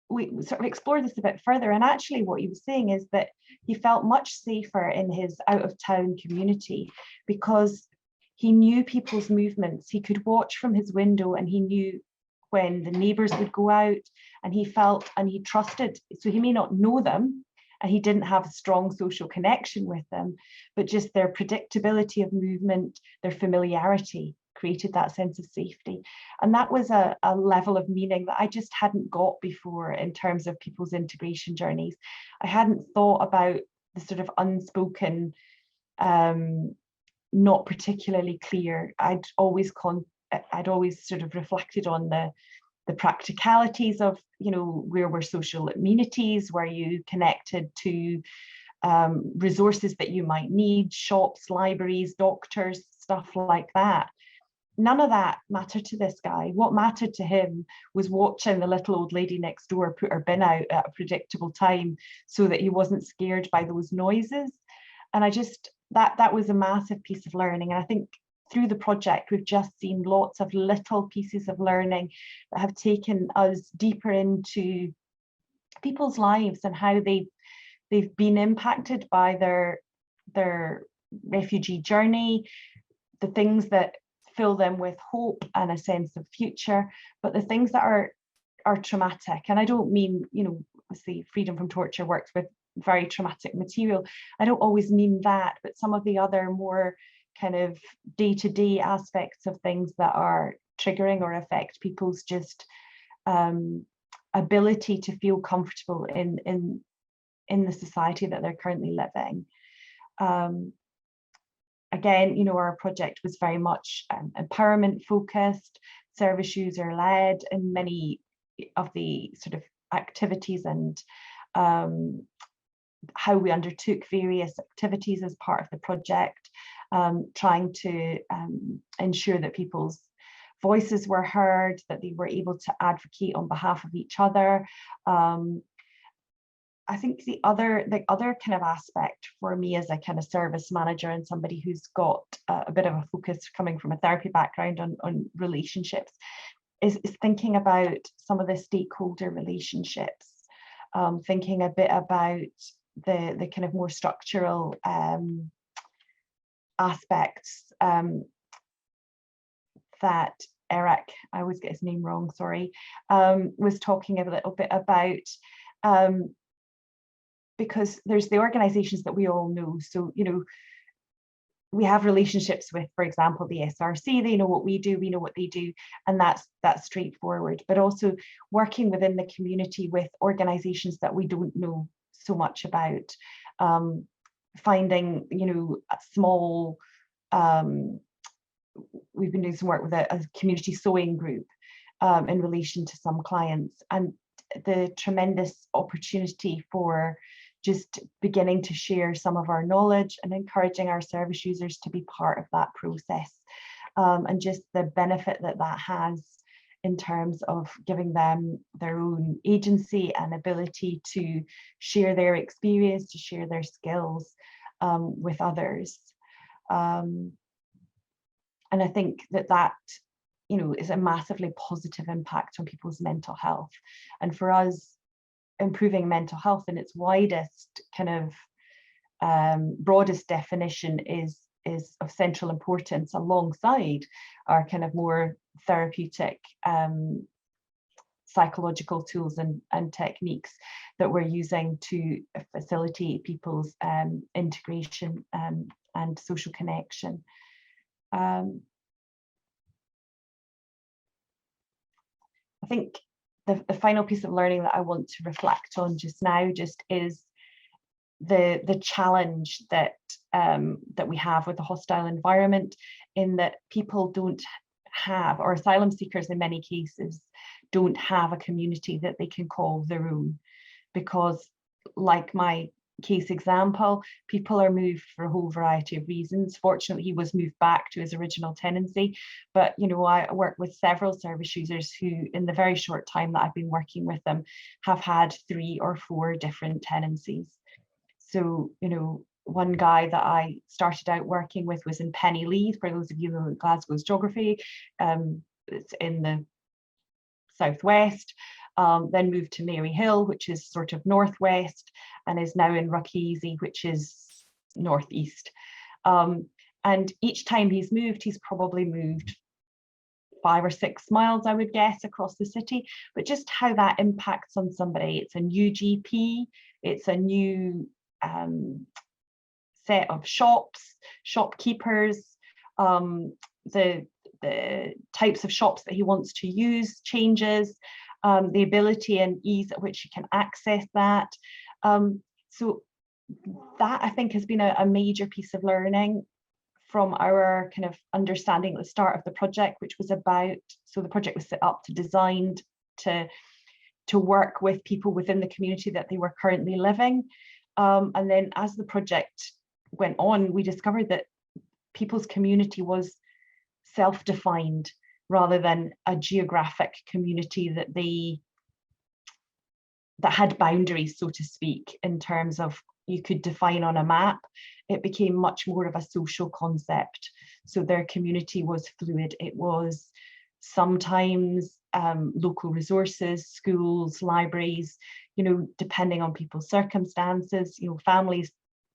we sort of explored this a bit further. And actually what he was saying is that he felt much safer in his out of town community because he knew people's movements. He could watch from his window and he knew when the neighbours would go out, and he felt and he trusted. So he may not know them and he didn't have a strong social connection with them, but just their predictability of movement, their familiarity created that sense of safety. And that was a level of meaning that I just hadn't got before in terms of people's integration journeys. I hadn't thought about the sort of unspoken, not particularly clear. I'd always sort of reflected on the practicalities of, where were social amenities, were you connected to resources that you might need, shops, libraries, doctors, stuff like that. None of that mattered to this guy. What mattered to him was watching the little old lady next door put her bin out at a predictable time so that he wasn't scared by those noises. And I just, that was a massive piece of learning. And I think through the project, we've just seen lots of little pieces of learning that have taken us deeper into people's lives and how they've been impacted by their refugee journey, the things that fill them with hope and a sense of future, but the things that are traumatic. And I don't mean, obviously Freedom from Torture works with very traumatic material. I don't always mean that, but some of the other more kind of day-to-day aspects of things that are triggering or affect people's just ability to feel comfortable in the society that they're currently living. Again, our project was very much empowerment focused, service user led in many of the sort of activities and how we undertook various activities as part of the project, trying to ensure that people's voices were heard, that they were able to advocate on behalf of each other. I think the other kind of aspect for me as a kind of service manager and somebody who's got a bit of a focus coming from a therapy background on relationships is thinking about some of the stakeholder relationships, thinking a bit about the kind of more structural aspects that Eric, I always get his name wrong, sorry, was talking a little bit about. Because there's the organizations that we all know. So, we have relationships with, for example, the SRC, they know what we do, we know what they do, and that's straightforward. But also working within the community with organizations that we don't know so much about, finding, a small, we've been doing some work with a community sewing group in relation to some clients, and the tremendous opportunity for just beginning to share some of our knowledge and encouraging our service users to be part of that process, and just the benefit that has in terms of giving them their own agency and ability to share their experience, to share their skills with others. And I think that is a massively positive impact on people's mental health. And for us, improving mental health in its widest kind of broadest definition is of central importance alongside our kind of more therapeutic psychological tools and techniques that we're using to facilitate people's integration and social connection. I think the final piece of learning that I want to reflect on just now just is the challenge that that we have with the hostile environment, in that people don't have, or asylum seekers in many cases don't have a community that they can call their own, because like my case example, people are moved for a whole variety of reasons. Fortunately, he was moved back to his original tenancy, but you know, I work with several service users who, in the very short time that I've been working with them, have had 3 or 4 different tenancies. So, you know, one guy that I started out working with was in Pennyleith, for those of you who know Glasgow's geography. It's in the southwest, then moved to Maryhill, which is sort of northwest, and is now in Ruckeasy, which is northeast. And each time he's probably moved 5 or 6 miles, I would guess, across the city. But just how that impacts on somebody. It's a new GP, it's a new set of shops, shopkeepers, the types of shops that he wants to use changes, the ability and ease at which you can access that. So that, I think, has been a major piece of learning from our kind of understanding at the start of the project, which was about, so the project was set up designed to work with people within the community that they were currently living. And then as the project went on, we discovered that people's community was self-defined rather than a geographic community that had boundaries, so to speak, in terms of you could define on a map. It became much more of a social concept. So their community was fluid. It was sometimes local resources, schools, libraries, you know, depending on people's circumstances, you know, families,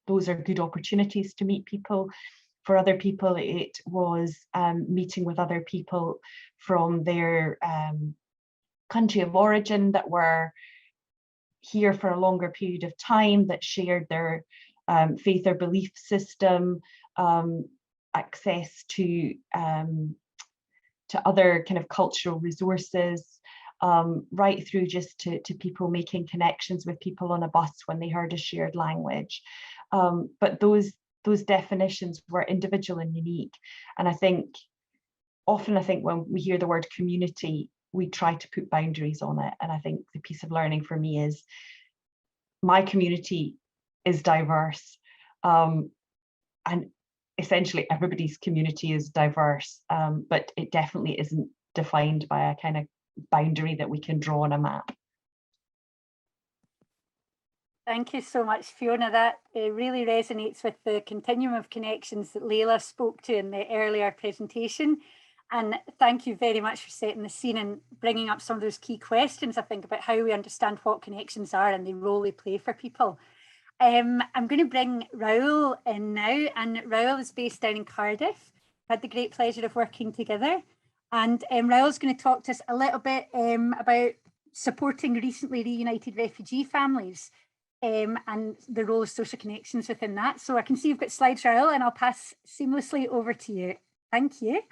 those are good opportunities to meet people. For other people, it was meeting with other people from their country of origin that were here for a longer period of time, that shared their faith or belief system, access to other kind of cultural resources, right through just to people making connections with people on a bus when they heard a shared language. But those definitions were individual and unique. And I think often when we hear the word community, we try to put boundaries on it. And I think the piece of learning for me is my community is diverse, and essentially everybody's community is diverse, but it definitely isn't defined by a kind of boundary that we can draw on a map. Thank you so much, Fiona. That really resonates with the continuum of connections that Leila spoke to in the earlier presentation. And thank you very much for setting the scene and bringing up some of those key questions, I think, about how we understand what connections are and the role they play for people. I'm going to bring Raoul in now, and Raoul is based down in Cardiff. We had the great pleasure of working together. And Raoul's going to talk to us a little bit about supporting recently reunited refugee families and the role of social connections within that. So I can see you've got slides, Raoul, and I'll pass seamlessly over to you. Thank you.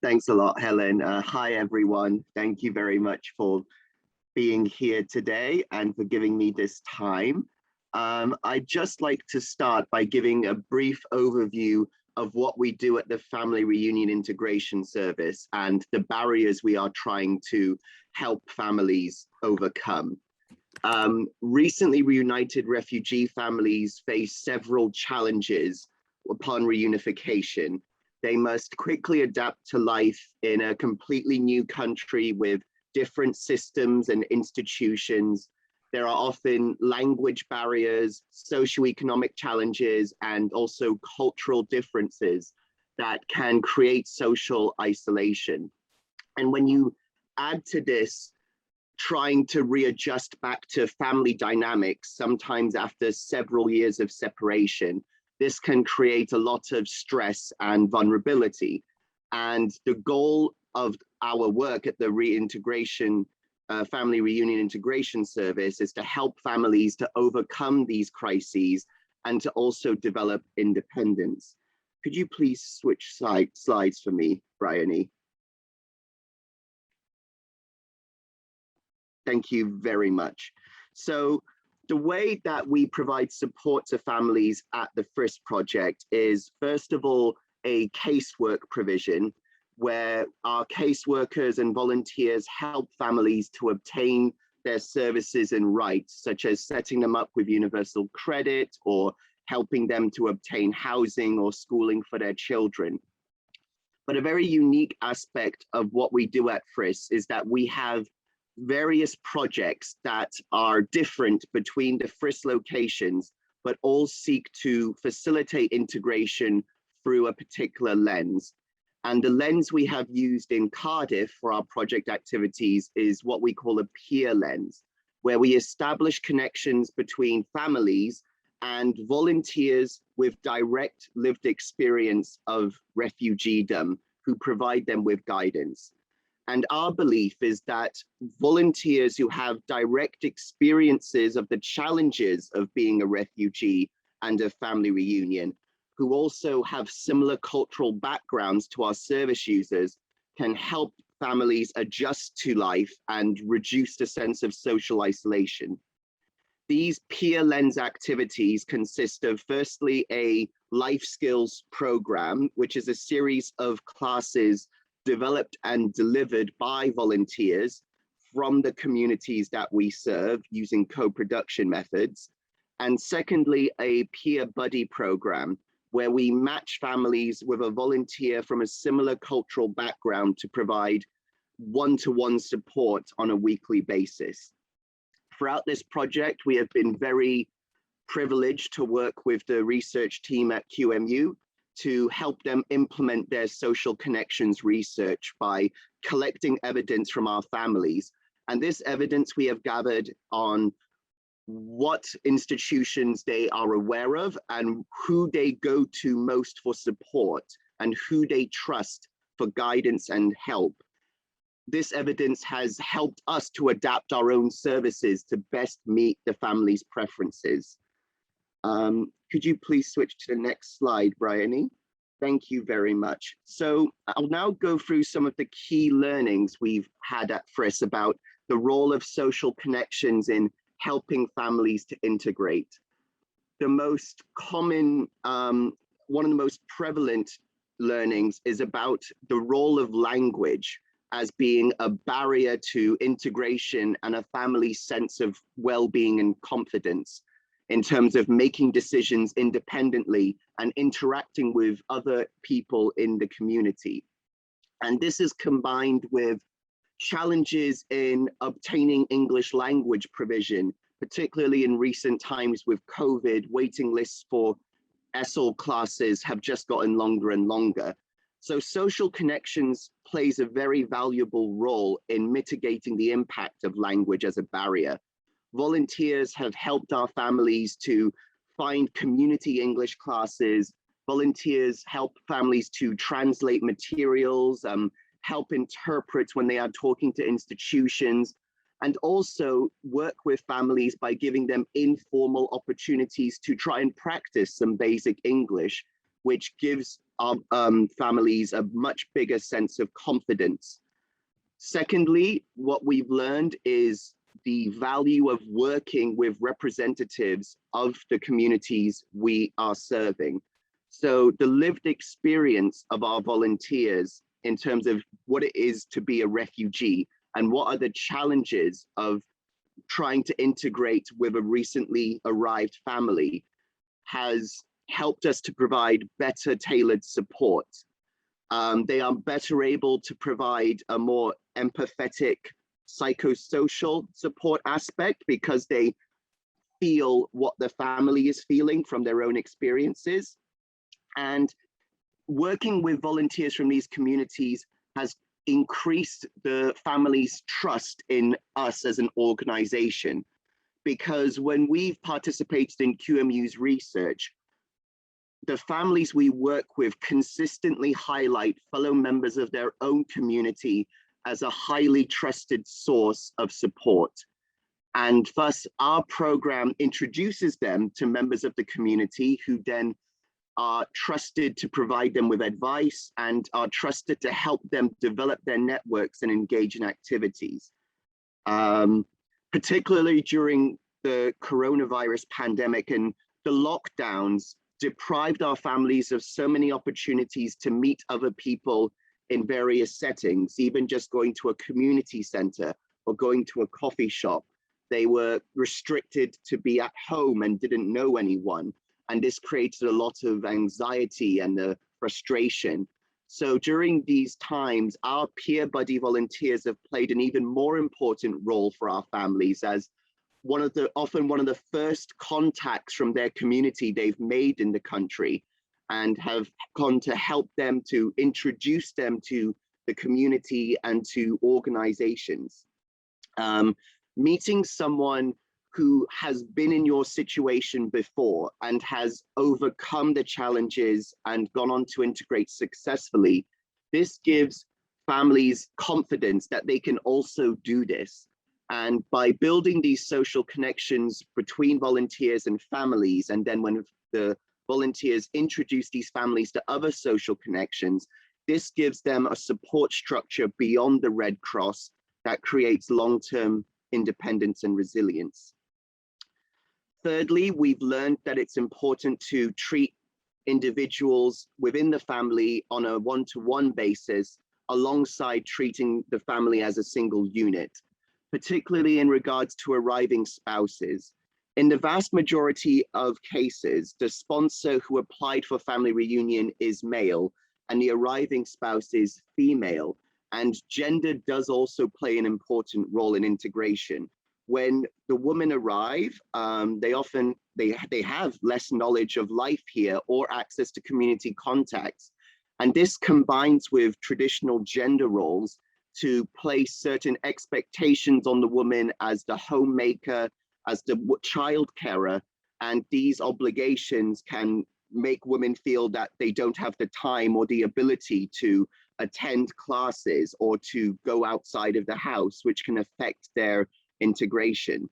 Thanks a lot, Helen. Hi, everyone. Thank you very much for being here today and for giving me this time. I'd just like to start by giving a brief overview of what we do at the Family Reunion Integration Service and the barriers we are trying to help families overcome. Recently reunited refugee families face several challenges upon reunification. They must quickly adapt to life in a completely new country with different systems and institutions. There are often language barriers, socioeconomic challenges, and also cultural differences that can create social isolation. And when you add to this, trying to readjust back to family dynamics, sometimes after several years of separation, this can create a lot of stress and vulnerability. And the goal of our work at the Family Reunion Integration Service is to help families to overcome these crises and to also develop independence. Could you please switch slides for me, Bryony? Thank you very much. So the way that we provide support to families at the FRIS project is, first of all, a casework provision where our caseworkers and volunteers help families to obtain their services and rights, such as setting them up with universal credit or helping them to obtain housing or schooling for their children. But a very unique aspect of what we do at FRIS is that we have various projects that are different between the FRIS locations, but all seek to facilitate integration through a particular lens. And the lens we have used in Cardiff for our project activities is what we call a peer lens, where we establish connections between families and volunteers with direct lived experience of refugeedom who provide them with guidance. And our belief is that volunteers who have direct experiences of the challenges of being a refugee and a family reunion, who also have similar cultural backgrounds to our service users, can help families adjust to life and reduce the sense of social isolation. These peer lens activities consist of, firstly, a life skills program, which is a series of classes developed and delivered by volunteers from the communities that we serve using co-production methods. And secondly, a peer buddy program, where we match families with a volunteer from a similar cultural background to provide one-to-one support on a weekly basis. Throughout this project, we have been very privileged to work with the research team at QMU to help them implement their social connections research by collecting evidence from our families. And this evidence we have gathered on what institutions they are aware of and who they go to most for support and who they trust for guidance and help. This evidence has helped us to adapt our own services to best meet the family's preferences. Could you please switch to the next slide, Bryony? Thank you very much. So I'll now go through some of the key learnings we've had at FRIS about the role of social connections in helping families to integrate. The most common, one of the most prevalent learnings is about the role of language as being a barrier to integration and a family's sense of well-being and confidence in terms of making decisions independently and interacting with other people in the community. And this is combined with challenges in obtaining English language provision, particularly in recent times with COVID. Waiting lists for ESOL classes have just gotten longer and longer. So social connections plays a very valuable role in mitigating the impact of language as a barrier. Volunteers have helped our families to find community English classes. Volunteers help families to translate materials, help interpret when they are talking to institutions, and also work with families by giving them informal opportunities to try and practice some basic English, which gives our families a much bigger sense of confidence. Secondly, what we've learned is the value of working with representatives of the communities we are serving. So the lived experience of our volunteers in terms of what it is to be a refugee and what are the challenges of trying to integrate with a recently arrived family has helped us to provide better tailored support. They are better able to provide a more empathetic psychosocial support aspect because they feel what the family is feeling from their own experiences. And working with volunteers from these communities has increased the family's trust in us as an organization, because when we've participated in QMU's research, the families we work with consistently highlight fellow members of their own community as a highly trusted source of support. And thus our program introduces them to members of the community who then are trusted to provide them with advice and are trusted to help them develop their networks and engage in activities. particularly during the coronavirus pandemic and the lockdowns deprived our families of so many opportunities to meet other people in various settings, even just going to a community center or going to a coffee shop. They were restricted to be at home and didn't know anyone. And this created a lot of anxiety and frustration. So during these times, our peer buddy volunteers have played an even more important role for our families as often one of the first contacts from their community they've made in the country, and have gone to help them to introduce them to the community and to organizations. Meeting someone who has been in your situation before and has overcome the challenges and gone on to integrate successfully, this gives families confidence that they can also do this. And by building these social connections between volunteers and families, and then when the volunteers introduce these families to other social connections, this gives them a support structure beyond the Red Cross that creates long-term independence and resilience. Thirdly, we've learned that it's important to treat individuals within the family on a one-to-one basis alongside treating the family as a single unit, particularly in regards to arriving spouses. In the vast majority of cases, the sponsor who applied for family reunion is male and the arriving spouse is female. And gender does also play an important role in integration. When the women arrive, they have less knowledge of life here or access to community contacts. And this combines with traditional gender roles to place certain expectations on the woman as the homemaker, as the child carer, and these obligations can make women feel that they don't have the time or the ability to attend classes or to go outside of the house, which can affect their integration.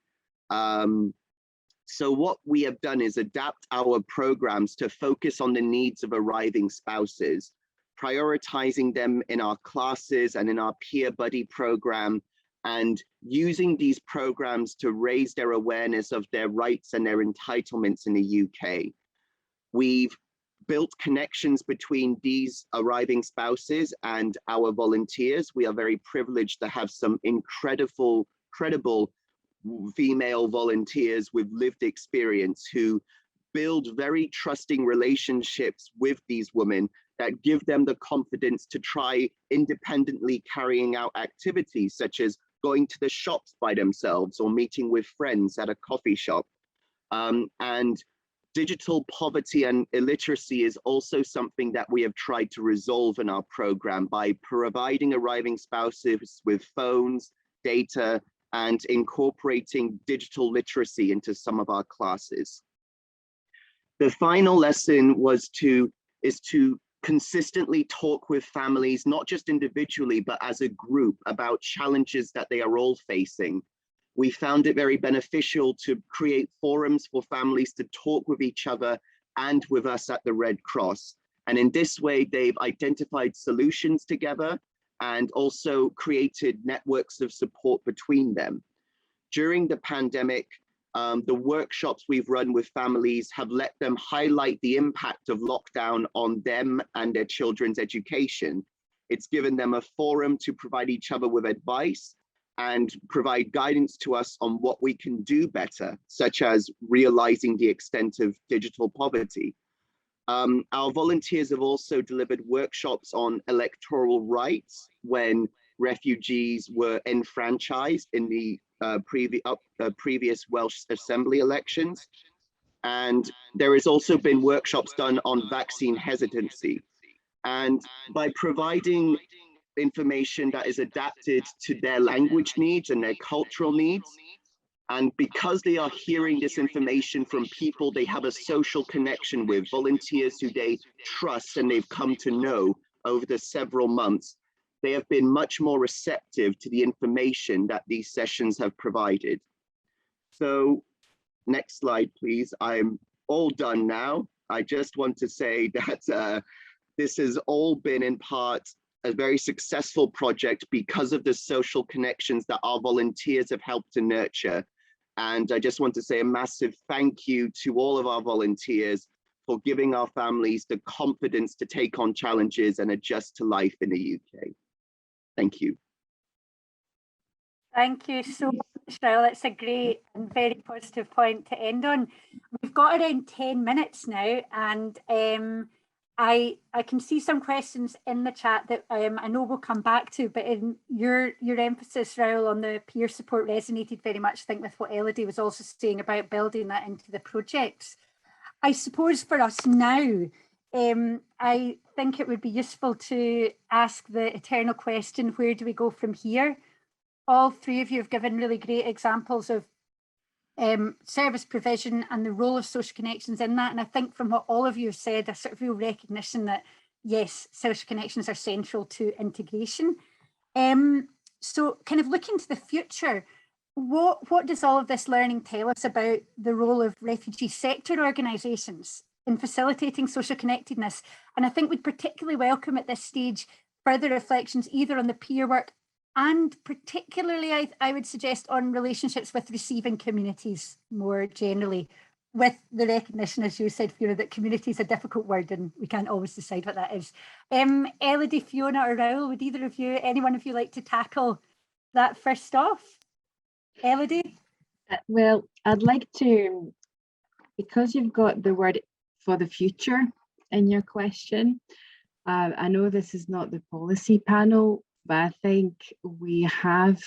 So what we have done is adapt our programs to focus on the needs of arriving spouses, prioritizing them in our classes and in our peer buddy program, and using these programs to raise their awareness of their rights and their entitlements in the UK. We've built connections between these arriving spouses and our volunteers. We are very privileged to have some credible female volunteers with lived experience who build very trusting relationships with these women that give them the confidence to try independently carrying out activities such as going to the shops by themselves or meeting with friends at a coffee shop. And digital poverty and illiteracy is also something that we have tried to resolve in our program by providing arriving spouses with phones, data, and incorporating digital literacy into some of our classes. The final lesson is to consistently talk with families, not just individually, but as a group about challenges that they are all facing. We found it very beneficial to create forums for families to talk with each other and with us at the Red Cross. And in this way, they've identified solutions together and also created networks of support between them. During the pandemic, the workshops we've run with families have let them highlight the impact of lockdown on them and their children's education. It's given them a forum to provide each other with advice and provide guidance to us on what we can do better, such as realizing the extent of digital poverty. Our volunteers have also delivered workshops on electoral rights when refugees were enfranchised in the previous Welsh Assembly elections. And there has also been workshops done on vaccine hesitancy. And by providing information that is adapted to their language needs and their cultural needs, and because they are hearing this information from people they have a social connection with, volunteers who they trust and they've come to know over the several months, they have been much more receptive to the information that these sessions have provided. So next slide, please. I'm all done now. I just want to say that this has all been in part a very successful project because of the social connections that our volunteers have helped to nurture. And I just want to say a massive thank you to all of our volunteers for giving our families the confidence to take on challenges and adjust to life in the UK. Thank you. Thank you so much, Raoul. That's a great and very positive point to end on. We've got around 10 minutes now, and I can see some questions in the chat that I know we'll come back to, but in your emphasis, Raoul, on the peer support resonated very much, I think, with what Elodie was also saying about building that into the projects. I suppose for us now, I think it would be useful to ask the eternal question, where do we go from here? All three of you have given really great examples of service provision and the role of social connections in that. And I think from what all of you have said, a sort of real recognition that, yes, social connections are central to integration. So kind of looking to the future, what does all of this learning tell us about the role of refugee sector organisations in facilitating social connectedness? And I think we'd particularly welcome at this stage further reflections either on the peer work and particularly, I would suggest, on relationships with receiving communities more generally, with the recognition, as you said, Fiona, that community is a difficult word and we can't always decide what that is. Elodie, Fiona or Raoul, would either of you, any one of you like to tackle that first off? Elodie? Well, I'd like to, because you've got the word for the future in your question, I know this is not the policy panel, but I think we have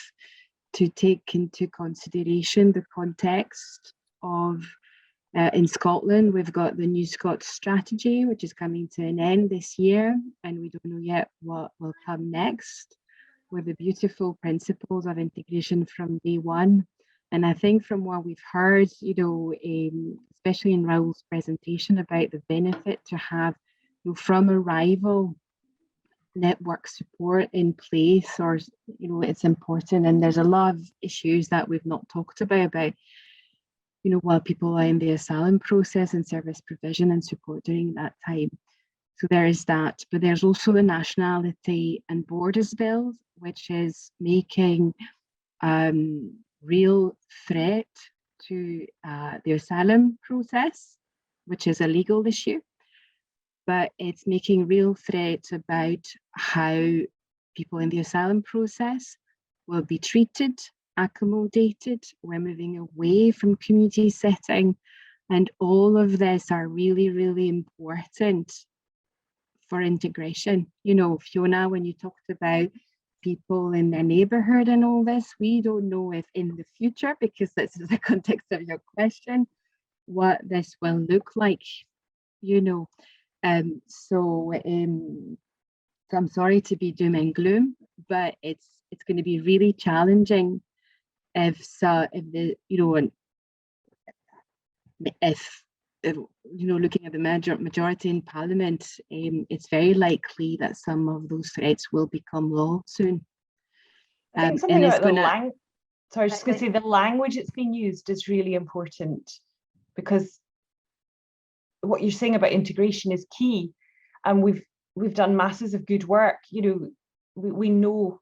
to take into consideration the context of, in Scotland, we've got the New Scots strategy, which is coming to an end this year, and we don't know yet what will come next, with the beautiful principles of integration from day one. And I think from what we've heard, you know, especially in Raoul's presentation about the benefit to have, you know, from arrival, network support in place, or, you know, it's important. And there's a lot of issues that we've not talked about, you know, while people are in the asylum process and service provision and support during that time. So there is that, but there's also the Nationality and Borders Bill, which is making real threat to the asylum process, which is a legal issue. But it's making real threats about how people in the asylum process will be treated, accommodated. We're moving away from community setting, and all of this are really, really important for integration. You know, Fiona, when you talked about people in their neighbourhood and all this, we don't know if in the future, because this is the context of your question, what this will look like, you know. So I'm sorry to be doom and gloom, but it's going to be really challenging if the, you know, if you know, looking at the majority in Parliament, it's very likely that some of those threats will become law soon. I think something about the language. Sorry, I was just going to say the language that's being used is really important, because what you're saying about integration is key, and we've done masses of good work. You know, we know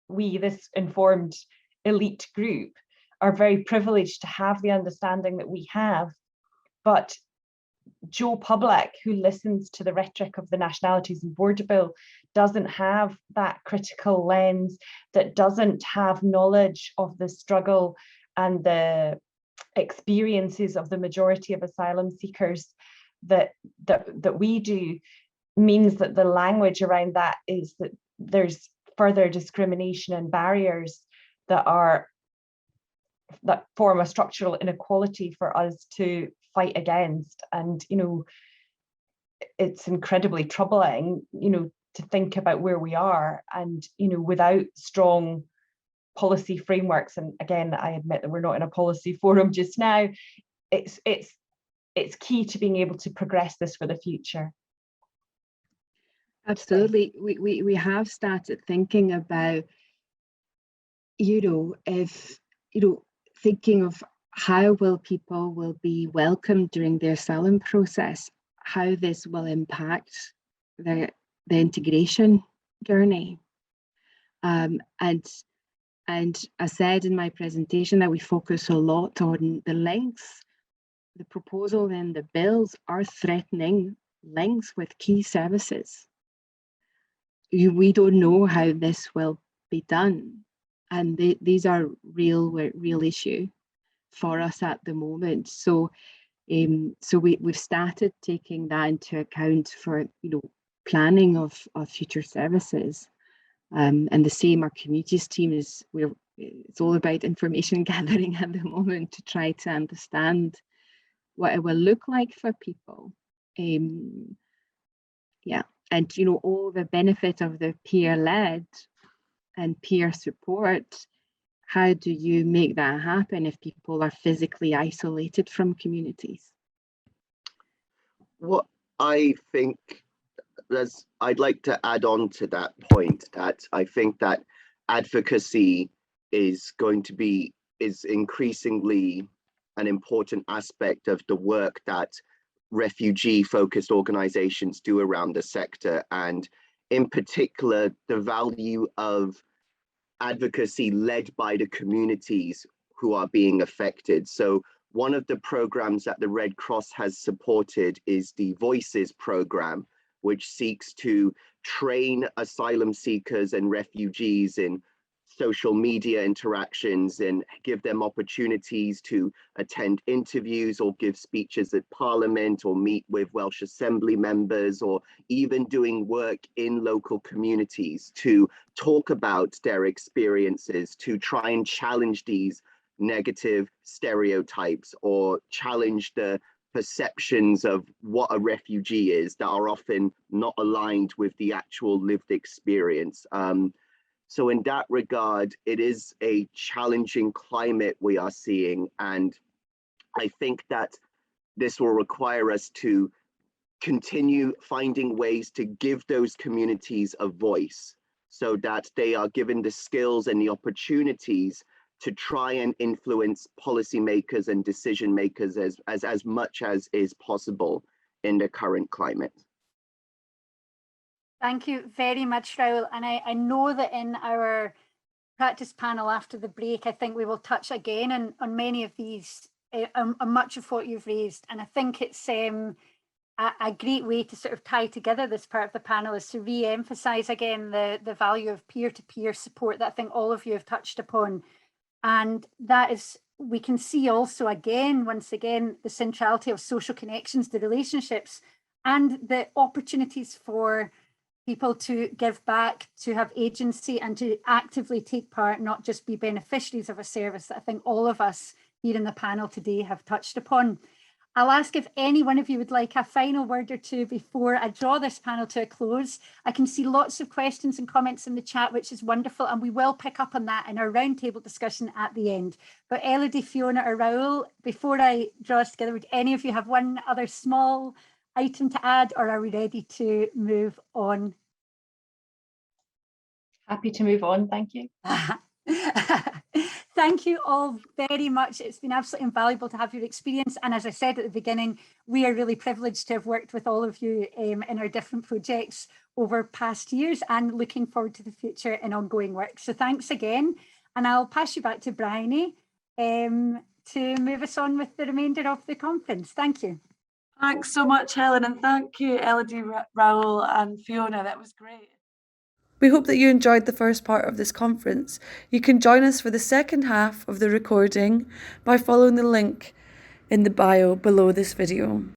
this informed elite group are very privileged to have the understanding that we have, but Joe Public, who listens to the rhetoric of the Nationalities and Border Bill, doesn't have that critical lens, that doesn't have knowledge of the struggle and the experiences of the majority of asylum seekers that we do, means that the language around that is that there's further discrimination and barriers that form a structural inequality for us to fight against. And, you know, it's incredibly troubling, you know, to think about where we are, and, you know, without strong policy frameworks, and again, I admit that we're not in a policy forum just now, it's key to being able to progress this for the future. Absolutely. We have started thinking about, you know, if, you know, thinking of how people will be welcomed during the asylum process, how this will impact the integration, journey. And I said in my presentation that we focus a lot on the links. The proposal and the bills are threatening links with key services. We don't know how this will be done. And these are real issue for us at the moment. So we've started taking that into account for planning of future services. And the same, our communities team it's all about information gathering at the moment to try to understand what it will look like for people. And all the benefit of the peer-led and peer support. How do you make that happen if people are physically isolated from communities? What I think I'd like to add on to that point, that I think that advocacy is increasingly an important aspect of the work that refugee-focused organizations do around the sector, and in particular, the value of advocacy led by the communities who are being affected. So one of the programs that the Red Cross has supported is the Voices program, which seeks to train asylum seekers and refugees in social media interactions and give them opportunities to attend interviews or give speeches at Parliament or meet with Welsh Assembly members, or even doing work in local communities to talk about their experiences, to try and challenge these negative stereotypes or challenge the perceptions of what a refugee is that are often not aligned with the actual lived experience. So in that regard, it is a challenging climate we are seeing. And I think that this will require us to continue finding ways to give those communities a voice so that they are given the skills and the opportunities to try and influence policymakers and decision makers as much as is possible in the current climate. Thank you very much, Raoul. And I know that in our practice panel after the break, I think we will touch again on many of these, on much of what you've raised. And I think it's a great way to sort of tie together this part of the panel is to re-emphasize again the value of peer-to-peer support that I think all of you have touched upon. And that is, we can see also once again, the centrality of social connections, the relationships, and the opportunities for people to give back, to have agency, and to actively take part, not just be beneficiaries of a service that I think all of us here in the panel today have touched upon. I'll ask if any one of you would like a final word or two before I draw this panel to a close. I can see lots of questions and comments in the chat, which is wonderful, and we will pick up on that in our roundtable discussion at the end. But Elodie, Fiona or Raoul, before I draw us together, would any of you have one other small item to add, or are we ready to move on? Happy to move on, thank you. Thank you all very much. It's been absolutely invaluable to have your experience. And as I said at the beginning, we are really privileged to have worked with all of you in our different projects over past years, and looking forward to the future in ongoing work. So thanks again. And I'll pass you back to Bryony to move us on with the remainder of the conference. Thank you. Thanks so much, Helen, and thank you, Elodie, Raoul and Fiona. That was great. We hope that you enjoyed the first part of this conference. You can join us for the second half of the recording by following the link in the bio below this video.